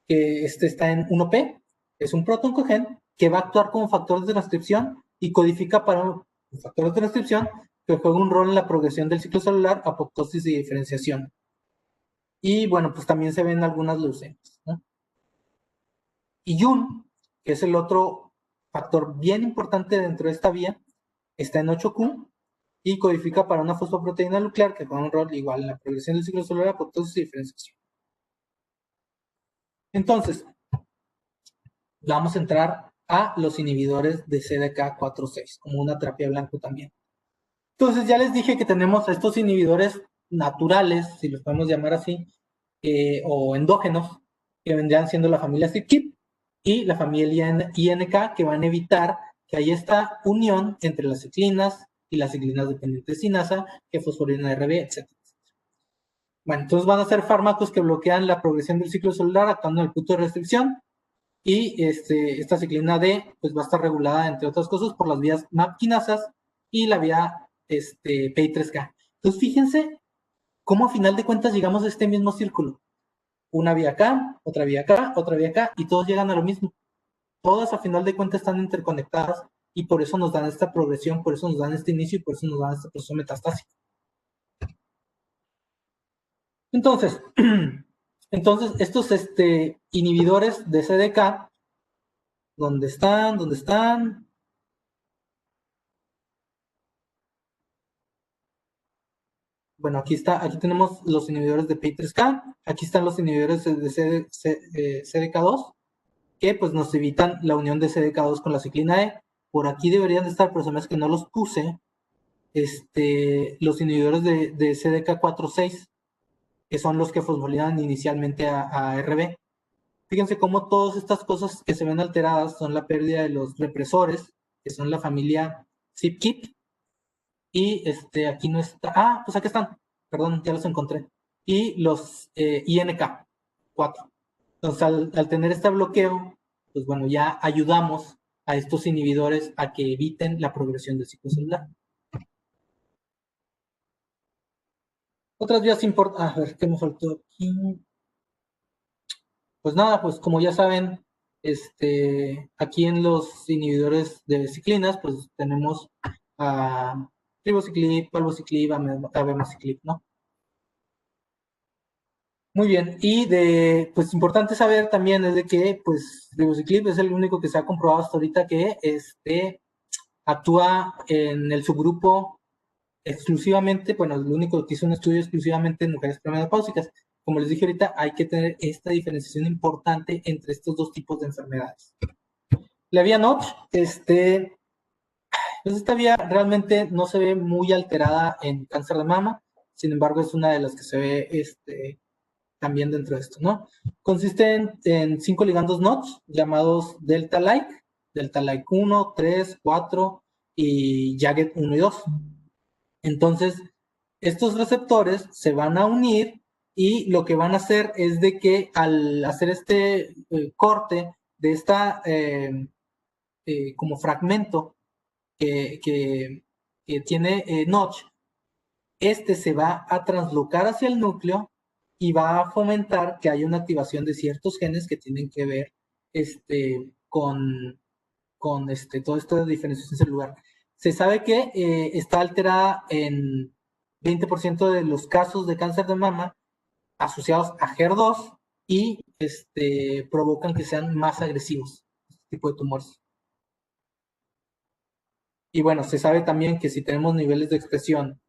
que está en 1P, es un protoncogen que va a actuar como factor de transcripción y codifica para un factor de transcripción que juega un rol en la progresión del ciclo celular, apoptosis y diferenciación. Y bueno, pues también se ven algunas leucemias, ¿no? Y YUN, que es el otro factor bien importante dentro de esta vía, está en 8Q y codifica para una fosfoproteína nuclear que juega un rol igual en la progresión del ciclo celular, apoptosis y diferenciación. Entonces, vamos a entrar a los inhibidores de CDK4/6, como una terapia blanco también. Entonces, ya les dije que tenemos estos inhibidores naturales, si los podemos llamar así, o endógenos, que vendrían siendo la familia CYP/KIP y la familia INK, que van a evitar que haya esta unión entre las ciclinas y las ciclinas dependientes de cinasa, que fosforilan RB, etc. Bueno, entonces van a ser fármacos que bloquean la progresión del ciclo celular actuando en el punto de restricción y esta ciclina D pues va a estar regulada, entre otras cosas, por las vías MAP quinasas y la vía PI3K. Entonces, fíjense cómo a final de cuentas llegamos a este mismo círculo. Una vía acá, otra vía acá, otra vía acá, y todos llegan a lo mismo. Todas a final de cuentas están interconectadas y por eso nos dan esta progresión, por eso nos dan este inicio y por eso nos dan este proceso metastásico. Entonces, estos inhibidores de CDK ¿Dónde están? ¿Dónde están? Bueno, aquí tenemos los inhibidores de PI3K, aquí están los inhibidores de CDK2, que pues nos evitan la unión de CDK2 con la ciclina E. Por aquí deberían de estar, pero se me hace que no los puse, los inhibidores de CDK4/6, que son los que fosforilan inicialmente a RB. Fíjense cómo todas estas cosas que se ven alteradas son la pérdida de los represores, que son la familia CYP/KIP, y aquí no está, pues aquí están, perdón, ya los encontré, y los INK4. Entonces, al tener este bloqueo, pues bueno, ya ayudamos a estos inhibidores a que eviten la progresión del ciclo celular. Otras vías importantes, a ver, ¿qué me faltó aquí? Pues nada, pues como ya saben, aquí en los inhibidores de ciclinas, pues tenemos a ribociclib, palbociclib, abemaciclib, ¿no? Muy bien, y pues importante saber también es de que, pues, ribociclib es el único que se ha comprobado hasta ahorita que, actúa en el subgrupo exclusivamente, bueno, el único que hizo un estudio exclusivamente en mujeres premenopáusicas. Como les dije ahorita, hay que tener esta diferenciación importante entre estos dos tipos de enfermedades. La vía Notch, pues esta vía realmente no se ve muy alterada en cáncer de mama, sin embargo es una de las que se ve también dentro de esto, ¿no? Consiste en 5 ligandos Notch llamados delta-like 1, 3, 4 y Jagged 1 y 2. Entonces, estos receptores se van a unir y lo que van a hacer es de que al hacer este corte de esta como fragmento que tiene Notch, se va a translocar hacia el núcleo y va a fomentar que haya una activación de ciertos genes que tienen que ver con toda esta diferenciación celular. Se sabe que está alterada en 20% de los casos de cáncer de mama asociados a HER2 y provocan que sean más agresivos este tipo de tumores. Y bueno, se sabe también que si tenemos niveles de expresión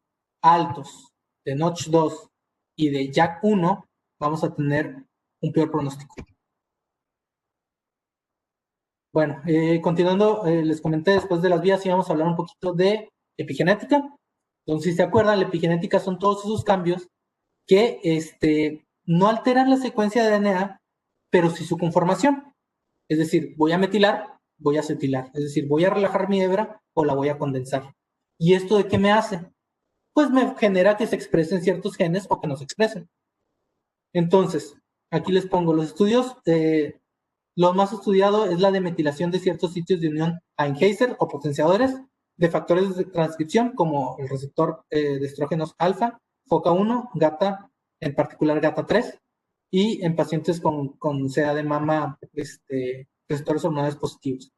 altos de Notch2 y de JAK1, vamos a tener un peor pronóstico. Bueno, continuando, les comenté después de las vías íbamos a hablar un poquito de epigenética. Entonces, si se acuerdan, la epigenética son todos esos cambios que no alteran la secuencia de DNA, pero sí su conformación. Es decir, voy a metilar, voy a acetilar. Es decir, voy a relajar mi hebra o la voy a condensar. ¿Y esto de qué me hace? Pues me genera que se expresen ciertos genes o que no se expresen. Entonces, aquí les pongo los estudios. Lo más estudiado es la demetilación de ciertos sitios de unión a enhancer o potenciadores de factores de transcripción como el receptor de estrógenos alfa, FOCA1, GATA, en particular GATA3, y en pacientes con CA de mama, receptores hormonales positivos.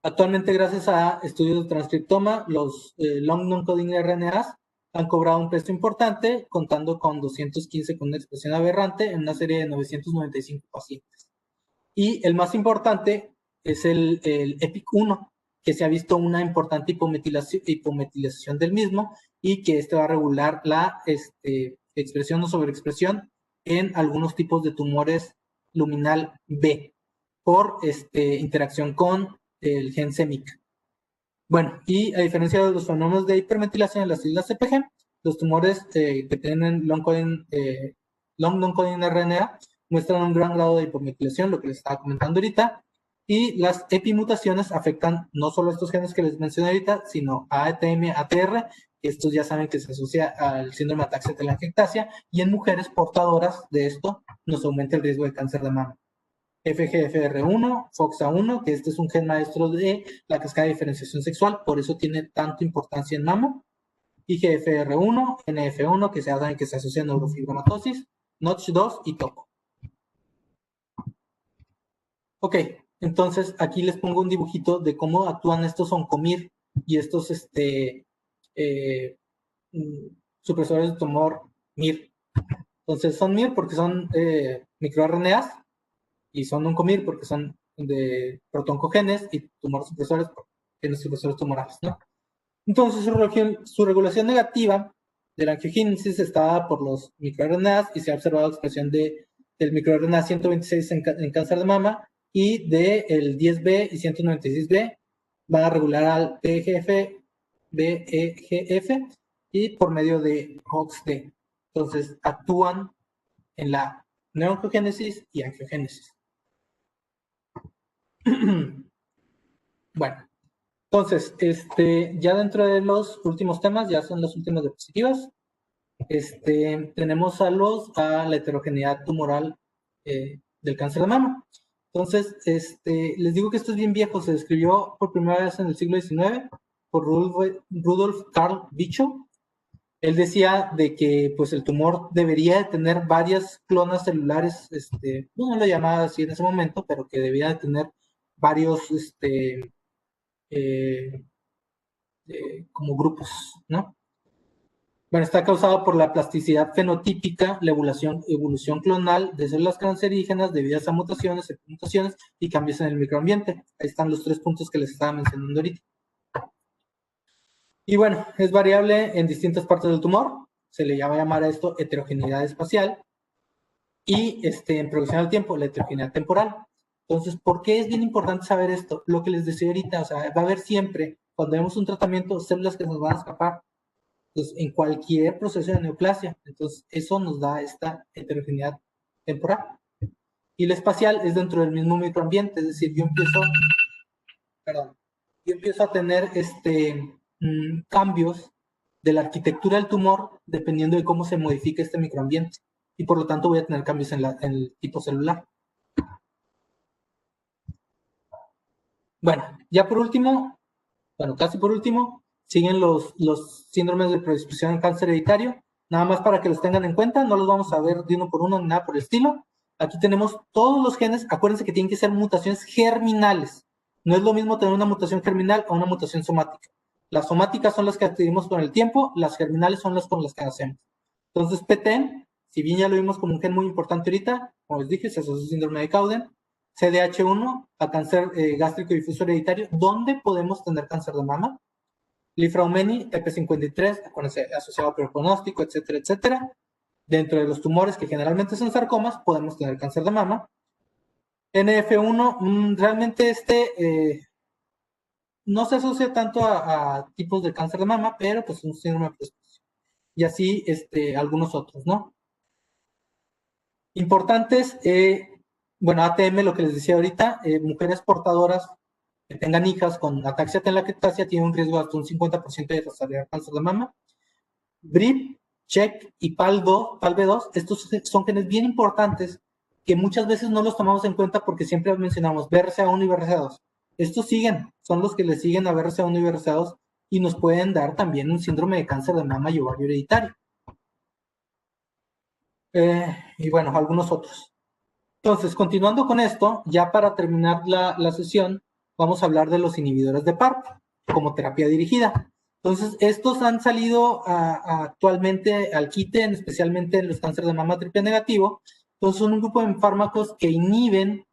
Actualmente, gracias a estudios de transcriptoma, los long non-coding RNAs han cobrado un peso importante, contando con 215 con una expresión aberrante en una serie de 995 pacientes. Y el más importante es el EPIC1, que se ha visto una importante hipometilación del mismo y que va a regular la expresión o sobreexpresión en algunos tipos de tumores luminal B por interacción con el gen CEMIC. Bueno, y a diferencia de los fenómenos de hipermetilación en las células CPG, los tumores que tienen long non-coding RNA muestran un gran grado de hipometilación, lo que les estaba comentando ahorita, y las epimutaciones afectan no solo estos genes que les mencioné ahorita, sino a ATM, ATR, estos ya saben que se asocia al síndrome de ataxia telangiectasia, y en mujeres portadoras de esto nos aumenta el riesgo de cáncer de mama. FGFR1, FOXA1, que es un gen maestro de la cascada de diferenciación sexual, por eso tiene tanta importancia en mama. IGFR1, NF1, que se saben que se asocia a neurofibromatosis, NOTCH2 y TOPO. Ok, entonces aquí les pongo un dibujito de cómo actúan estos oncomir y estos supresores de tumor MIR. Entonces son MIR porque son microRNAs y son oncomir porque son de protoncogenes y tumores supresores, genes supresores tumorales, ¿no? Entonces, su regulación negativa de la angiogénesis está dada por los microRNAs y se ha observado expresión del microRNA 126 en cáncer de mama y del 10B y 196B. Van a regular al PGF, BEGF y por medio de HOXD. Entonces, actúan en la neoangiogénesis y angiogénesis. Bueno, entonces, ya dentro de los últimos temas, ya son las últimas diapositivas, tenemos a la heterogeneidad tumoral del cáncer de mama. Entonces, les digo que esto es bien viejo, se describió por primera vez en el siglo XIX por Rudolf Karl Virchow. Él decía de que pues el tumor debería de tener varias clonas celulares, no lo llamaba así en ese momento, pero que debía de tener varios como grupos, ¿no? Bueno, está causado por la plasticidad fenotípica, la evolución clonal de células cancerígenas debidas a mutaciones y cambios en el microambiente. Ahí están los 3 puntos que les estaba mencionando ahorita. Y bueno, es variable en distintas partes del tumor. Se le llama llamar a esto heterogeneidad espacial. Y en progresión al tiempo, la heterogeneidad temporal. Entonces, ¿por qué es bien importante saber esto? Lo que les decía ahorita, o sea, va a haber siempre, cuando vemos un tratamiento, células que nos van a escapar. Pues, en cualquier proceso de neoplasia. Entonces, eso nos da esta heterogeneidad temporal. Y la espacial es dentro del mismo microambiente, es decir, yo empiezo a tener cambios de la arquitectura del tumor dependiendo de cómo se modifica este microambiente. Y por lo tanto voy a tener cambios en el tipo celular. Bueno, ya por último, casi por último, siguen los síndromes de predisposición al cáncer hereditario. Nada más para que los tengan en cuenta, no los vamos a ver de uno por uno ni nada por el estilo. Aquí tenemos todos los genes, acuérdense que tienen que ser mutaciones germinales. No es lo mismo tener una mutación germinal o una mutación somática. Las somáticas son las que adquirimos con el tiempo, las germinales son las con las que nacemos. Entonces, PTEN, si bien ya lo vimos como un gen muy importante ahorita, como les dije, se asocia al síndrome de Cowden. CDH1, a cáncer gástrico difuso hereditario, ¿dónde podemos tener cáncer de mama? Lifraumeni, TP53, acuérdense, asociado a peor pronóstico, etcétera, etcétera. Dentro de los tumores que generalmente son sarcomas, podemos tener cáncer de mama. NF1, realmente no se asocia tanto a tipos de cáncer de mama, pero pues un síndrome de predisposición. Y así algunos otros, ¿no? Importantes, ATM, lo que les decía ahorita, mujeres portadoras que tengan hijas con ataxia telangiectasia tienen un riesgo de hasta un 50% de desarrollar cáncer de mama. BRIP, CHEK y PALB2, estos son genes bien importantes que muchas veces no los tomamos en cuenta porque siempre mencionamos BRCA1 y BRCA2. Estos son los que le siguen a BRCA1 y BRCA2 y nos pueden dar también un síndrome de cáncer de mama y ovario hereditario. Y bueno, algunos otros. Entonces, continuando con esto, ya para terminar la sesión, vamos a hablar de los inhibidores de PARP como terapia dirigida. Entonces, estos han salido actualmente al quite, especialmente en los cánceres de mama triple negativo. Entonces, son un grupo de fármacos que inhiben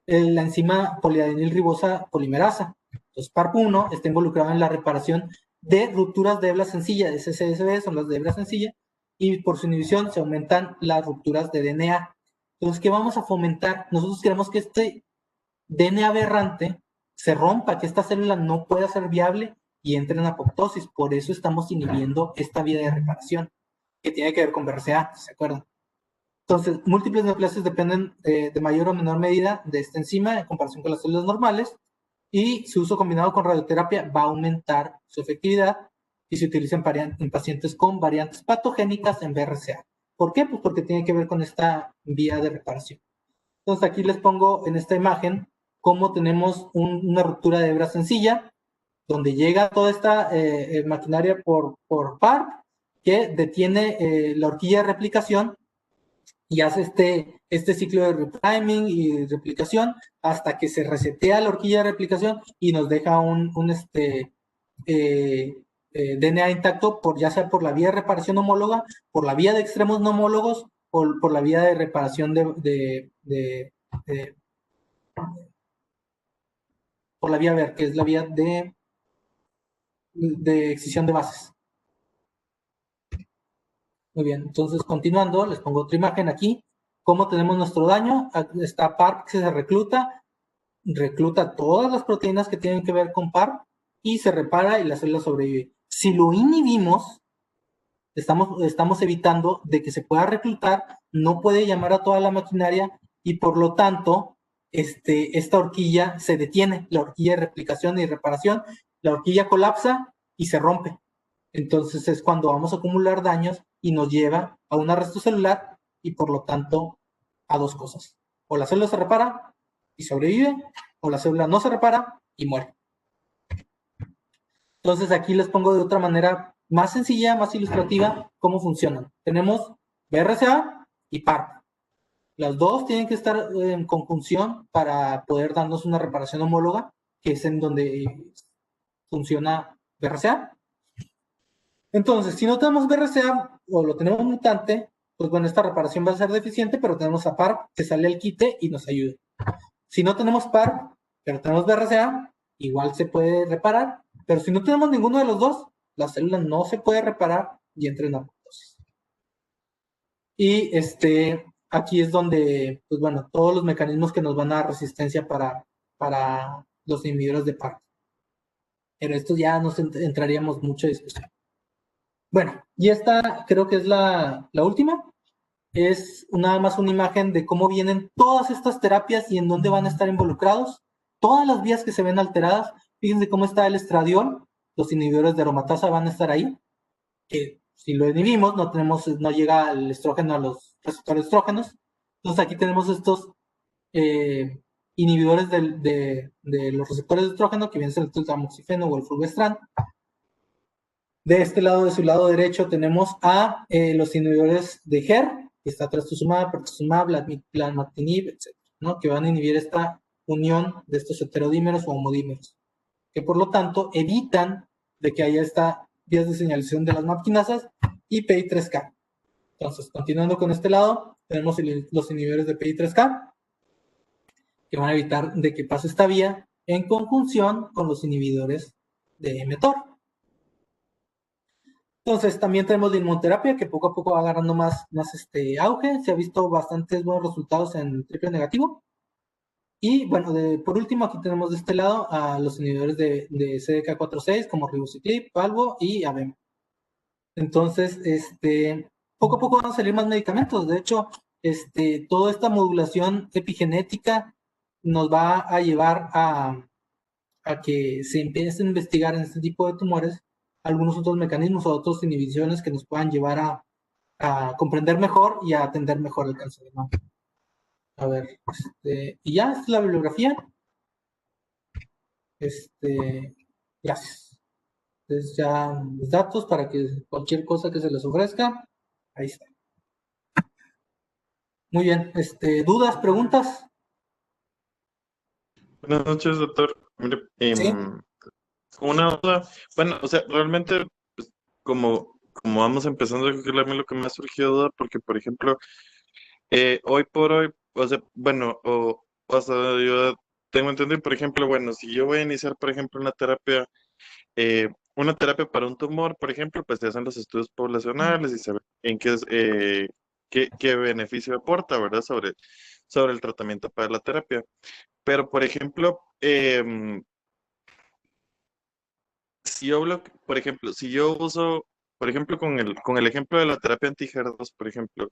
la enzima poliadenil ribosa polimerasa. Entonces, PARP1 está involucrado en la reparación de rupturas de hebra sencilla, de CCSB, son las de hebra sencilla, y por su inhibición se aumentan las rupturas de DNA. Entonces, ¿qué vamos a fomentar? Nosotros queremos que este DNA aberrante se rompa, que esta célula no pueda ser viable y entre en apoptosis. Por eso estamos inhibiendo esta vía de reparación, que tiene que ver con BRCA, ¿se acuerdan? Entonces, múltiples neoplasias dependen de mayor o menor medida de esta enzima en comparación con las células normales y su uso combinado con radioterapia va a aumentar su efectividad y se utiliza en pacientes con variantes patogénicas en BRCA. ¿Por qué? Pues porque tiene que ver con esta vía de reparación. Entonces, aquí les pongo en esta imagen cómo tenemos una ruptura de hebra sencilla, donde llega toda esta maquinaria por PARP, que detiene la horquilla de replicación y hace este ciclo de repriming y replicación hasta que se resetea la horquilla de replicación y nos deja un DNA intacto, ya sea por la vía de reparación homóloga, por la vía de extremos no homólogos o por la vía de reparación por la vía BER, que es la vía de excisión de bases. Muy bien, entonces continuando, les pongo otra imagen aquí. ¿Cómo tenemos nuestro daño? Está PARP que se recluta todas las proteínas que tienen que ver con PARP y se repara y la célula sobrevive. Si lo inhibimos, estamos evitando de que se pueda reclutar, no puede llamar a toda la maquinaria y por lo tanto esta horquilla se detiene, la horquilla de replicación y reparación, la horquilla colapsa y se rompe. Entonces es cuando vamos a acumular daños y nos lleva a un arresto celular y por lo tanto a dos cosas. O la célula se repara y sobrevive, o la célula no se repara y muere. Entonces aquí les pongo de otra manera más sencilla, más ilustrativa, cómo funcionan. Tenemos BRCA y PARP. Las dos tienen que estar en conjunción para poder darnos una reparación homóloga, que es en donde funciona BRCA. Entonces, si no tenemos BRCA o lo tenemos mutante, pues bueno, esta reparación va a ser deficiente, pero tenemos a PARP que sale al quite y nos ayuda. Si no tenemos PARP, pero tenemos BRCA, igual se puede reparar, pero si no tenemos ninguno de los dos, la célula no se puede reparar y entra en apoptosis. Y aquí es donde, pues bueno, todos los mecanismos que nos van a dar resistencia para los inhibidores de PARP. Pero esto ya nos entraríamos mucho en discusión. Bueno, y esta creo que es la última. Es nada más una imagen de cómo vienen todas estas terapias y en dónde van a estar involucrados. Todas las vías que se ven alteradas. Fíjense cómo está el estradiol. Los inhibidores de aromatasa van a estar ahí. Que si lo inhibimos, no llega el estrógeno a los receptores estrógenos. Entonces aquí tenemos estos inhibidores de los receptores de estrógeno, que vienen a ser el tamoxifeno o el fulvestrant. De este lado, de su lado derecho, tenemos a los inhibidores de HER, que está trastuzumab, pertuzumab, planmatinib, etc., ¿no? Que van a inhibir esta unión de estos heterodímeros o homodímeros, que por lo tanto evitan de que haya esta vías de señalización de las MAP-quinasas y PI3K. Entonces, continuando con este lado, tenemos los inhibidores de PI3K, que van a evitar de que pase esta vía en conjunción con los inhibidores de mTOR. Entonces, también tenemos la inmunoterapia, que poco a poco va agarrando más auge. Se ha visto bastantes buenos resultados en triple negativo. Y bueno, por último, aquí tenemos de este lado a los inhibidores de CDK4/6, como ribociclib, palbo y abema. Entonces, poco a poco van a salir más medicamentos. De hecho, toda esta modulación epigenética nos va a llevar a que se empiece a investigar en este tipo de tumores algunos otros mecanismos o otras inhibiciones que nos puedan llevar a comprender mejor y a atender mejor el cáncer de mama. A ver, y ya, esta es la bibliografía. Gracias. Entonces ya los datos para que cualquier cosa que se les ofrezca, ahí está. Muy bien, ¿dudas, preguntas? Buenas noches, doctor. Mire, Sí. una duda, bueno, o sea, realmente, pues, como vamos empezando, creo que a mí lo que me ha surgido duda, porque, por ejemplo, hoy por hoy, o sea, bueno, o hasta yo tengo entendido, por ejemplo, bueno, si yo voy a iniciar, por ejemplo, una terapia para un tumor, por ejemplo, pues se hacen los estudios poblacionales y se ve en qué beneficio aporta, ¿verdad? Sobre el tratamiento para la terapia. Pero, por ejemplo, por ejemplo, si yo uso, por ejemplo, con el ejemplo de la terapia anti-HER2, por ejemplo,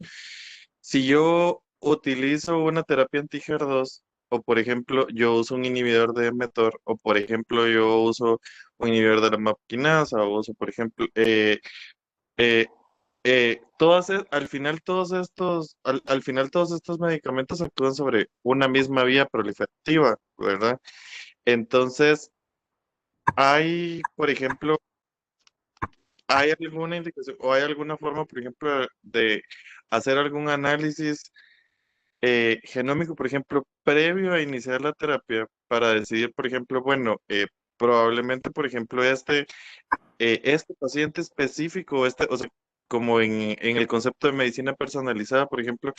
si yo utilizo una terapia anti-HER2, o por ejemplo, yo uso un inhibidor de mTOR, o por ejemplo, yo uso un inhibidor de la MAP quinasa, o uso, por ejemplo, eh, al final todos estos medicamentos actúan sobre una misma vía proliferativa, ¿verdad? Entonces, por ejemplo, ¿hay alguna indicación o hay alguna forma, por ejemplo, de hacer algún análisis genómico, por ejemplo, previo a iniciar la terapia para decidir, por ejemplo, bueno, probablemente, por ejemplo, este paciente específico, o sea, como en el concepto de medicina personalizada, por ejemplo,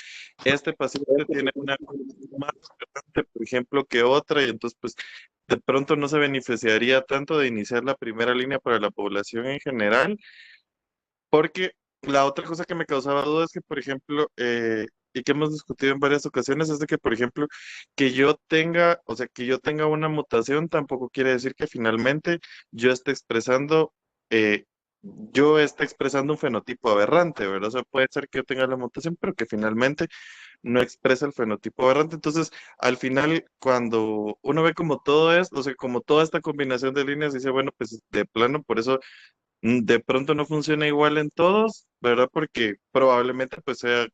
este paciente tiene una más importante, por ejemplo, que otra, y entonces, pues, de pronto no se beneficiaría tanto de iniciar la primera línea para la población en general, porque la otra cosa que me causaba duda es que, por ejemplo, y que hemos discutido en varias ocasiones, es de que, por ejemplo, que yo tenga, o sea, que yo tenga una mutación tampoco quiere decir que finalmente yo esté expresando, un fenotipo aberrante, ¿verdad? O sea, puede ser que yo tenga la mutación, pero que finalmente no expresa el fenotipo aberrante. Entonces, al final, cuando uno ve como todo esto, o sea, como toda esta combinación de líneas, dice, bueno, pues de plano, por eso de pronto no funciona igual en todos, ¿verdad? Porque probablemente pues sea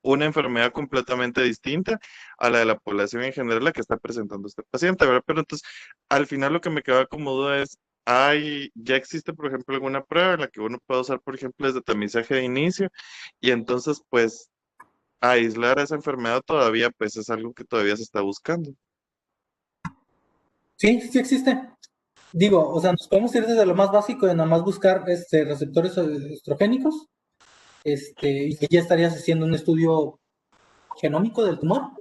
una enfermedad completamente distinta a la de la población en general la que está presentando este paciente, ¿verdad? Pero entonces, al final lo que me queda como duda es, ya existe, por ejemplo, alguna prueba en la que uno puede usar, por ejemplo, desde tamizaje de inicio, y entonces, pues, aislar esa enfermedad todavía, pues, es algo que todavía se está buscando. Sí, sí existe. Digo, o sea, nos podemos ir desde lo más básico de nada más buscar receptores estrogénicos, y que ya estarías haciendo un estudio genómico del tumor,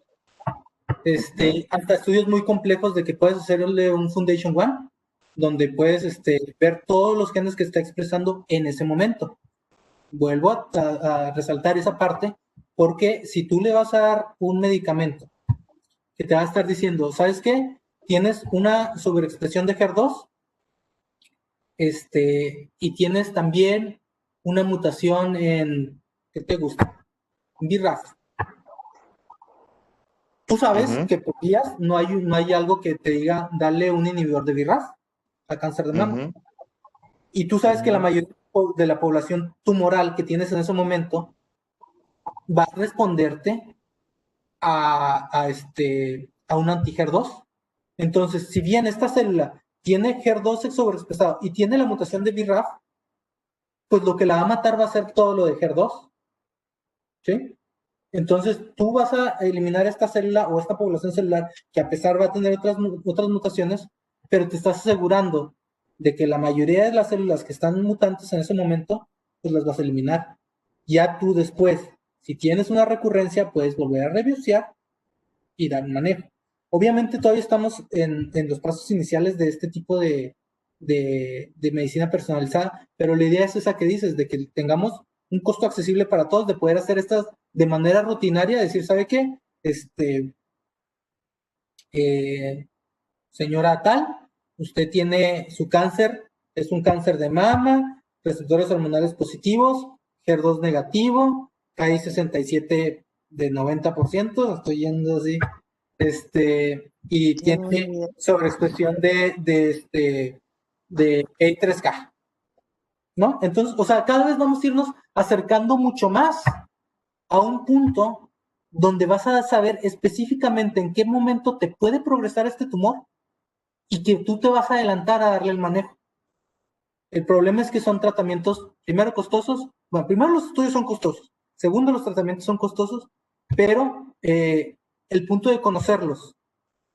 hasta estudios muy complejos de que puedes hacerle un Foundation One, donde puedes ver todos los genes que está expresando en ese momento. Vuelvo a resaltar esa parte, porque si tú le vas a dar un medicamento que te va a estar diciendo, ¿sabes qué? Tienes una sobreexpresión de HER2, y tienes también una mutación en, ¿qué te gusta? BRAF. Tú sabes Ujú, que por días no hay algo que te diga darle un inhibidor de BRAF a cáncer de mama. ujú, Y tú sabes que la mayoría de la población tumoral que tienes en ese momento va a responderte a un anti-HER2. Entonces, si bien esta célula tiene HER2 sobreexpresado y tiene la mutación de BRAF, pues lo que la va a matar va a ser todo lo de HER2. ¿Sí? Entonces, tú vas a eliminar esta célula o esta población celular que a pesar va a tener otras mutaciones, pero te estás asegurando de que la mayoría de las células que están mutantes en ese momento, pues las vas a eliminar. Ya tú después, si tienes una recurrencia, puedes volver a reviusear y dar un manejo. Obviamente todavía estamos en los pasos iniciales de este tipo de medicina personalizada, pero la idea es esa que dices, de que tengamos un costo accesible para todos, de poder hacer estas de manera rutinaria, decir, ¿sabe qué? Eh, Señora tal, usted tiene su cáncer, es un cáncer de mama, receptores hormonales positivos, HER2 negativo, KI67 de 90%, estoy yendo así, y tiene sobreexpresión de K3K, ¿no? Entonces, o sea, cada vez vamos a irnos acercando mucho más a un punto donde vas a saber específicamente en qué momento te puede progresar este tumor y que tú te vas a adelantar a darle el manejo. El problema es que son tratamientos, primero costosos, bueno, primero los estudios son costosos, segundo los tratamientos son costosos, pero el punto de conocerlos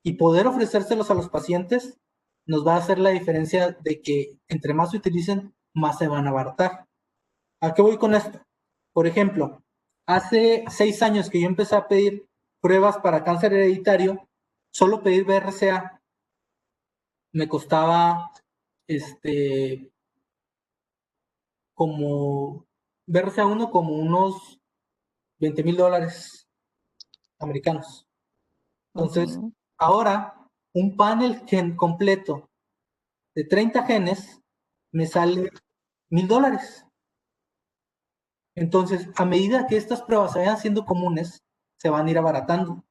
y poder ofrecérselos a los pacientes nos va a hacer la diferencia de que entre más se utilicen, más se van a abaratar. ¿A qué voy con esto? Por ejemplo, hace 6 años que yo empecé a pedir pruebas para cáncer hereditario, solo pedir BRCA me costaba como BRCA1 como unos $20,000 americanos. Entonces, Ujú. ahora un panel gen completo de 30 genes me sale $1,000. Entonces, a medida que estas pruebas se vayan siendo comunes, se van a ir abaratando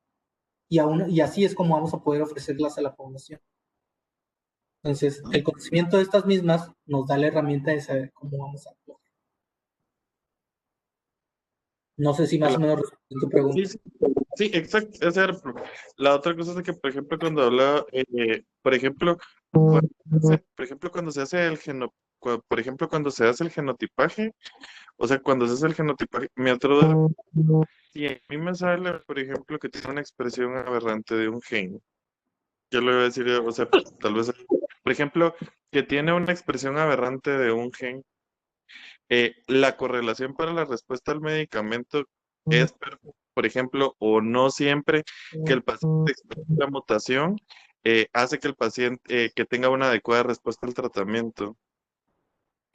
y así es como vamos a poder ofrecerlas a la población. Entonces, el conocimiento de estas mismas nos da la herramienta de saber cómo vamos a actuar. No sé si más o menos respondí tu pregunta. Sí, sí, sí, exacto. Esa era la otra cosa es de que, por ejemplo, cuando hablaba, por ejemplo, cuando se hace por ejemplo, cuando se hace el genotipaje, o sea, cuando se hace el genotipaje, me atrevo si a mí me sale, por ejemplo, que tiene una expresión aberrante de un gen, yo le voy a decir, o sea, tal vez, por ejemplo, que tiene una expresión aberrante de un gen, la correlación para la respuesta al medicamento es, por ejemplo, o no siempre que el paciente exprese la mutación, hace que el paciente que tenga una adecuada respuesta al tratamiento.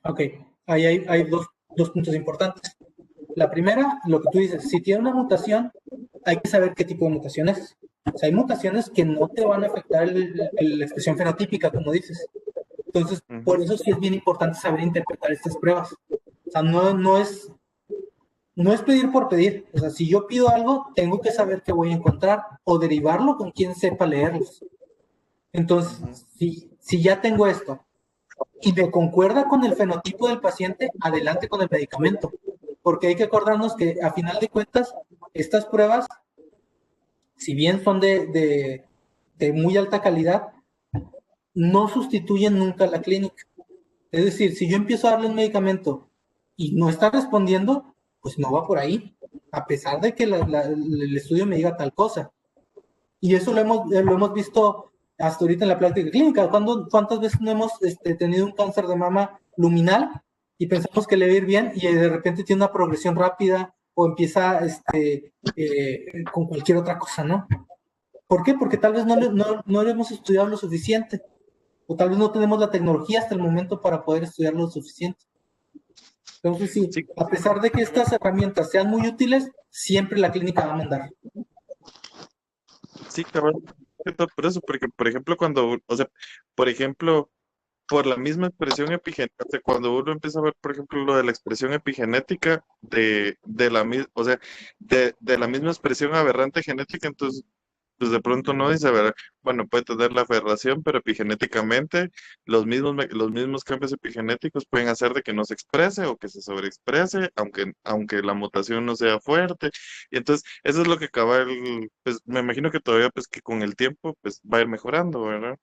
Ok, ahí hay dos puntos importantes. La primera, lo que tú dices, si tiene una mutación, hay que saber qué tipo de mutación es. O sea, hay mutaciones que no te van a afectar la expresión fenotípica, como dices. Entonces, por Ujú. eso sí es bien importante saber interpretar estas pruebas. O sea, no es pedir por pedir. O sea, si yo pido algo, tengo que saber qué voy a encontrar o derivarlo con quien sepa leerlos. Entonces, Ujú. si ya tengo esto y me concuerda con el fenotipo del paciente, adelante con el medicamento. Porque hay que acordarnos que a final de cuentas, estas pruebas, si bien son de muy alta calidad, no sustituyen nunca la clínica. Es decir, si yo empiezo a darle un medicamento y no está respondiendo, pues no va por ahí, a pesar de que el estudio me diga tal cosa. Y eso lo hemos visto hasta ahorita en la práctica clínica. ¿Cuántas veces no hemos tenido un cáncer de mama luminal y pensamos que le va a ir bien y de repente tiene una progresión rápida o empieza con cualquier otra cosa, ¿no? ¿Por qué? Porque tal vez no le hemos estudiado lo suficiente o tal vez no tenemos la tecnología hasta el momento para poder estudiar lo suficiente. Entonces, sí, Sí, a pesar de que estas herramientas sean muy útiles, siempre la clínica va a mandar. sí, cabrón. Por eso, porque, por ejemplo, o sea, por ejemplo, por la misma expresión epigenética, o sea, cuando uno empieza a ver, por ejemplo, lo de la expresión epigenética o sea, de la misma expresión aberrante genética, entonces pues de pronto no dice, ¿verdad? Bueno, puede tener la aberración, pero epigenéticamente los mismos cambios epigenéticos pueden hacer de que no se exprese o que se sobreexprese, aunque la mutación no sea fuerte. Y entonces, eso es lo que pues me imagino que todavía, pues que con el tiempo, pues va a ir mejorando, ¿verdad?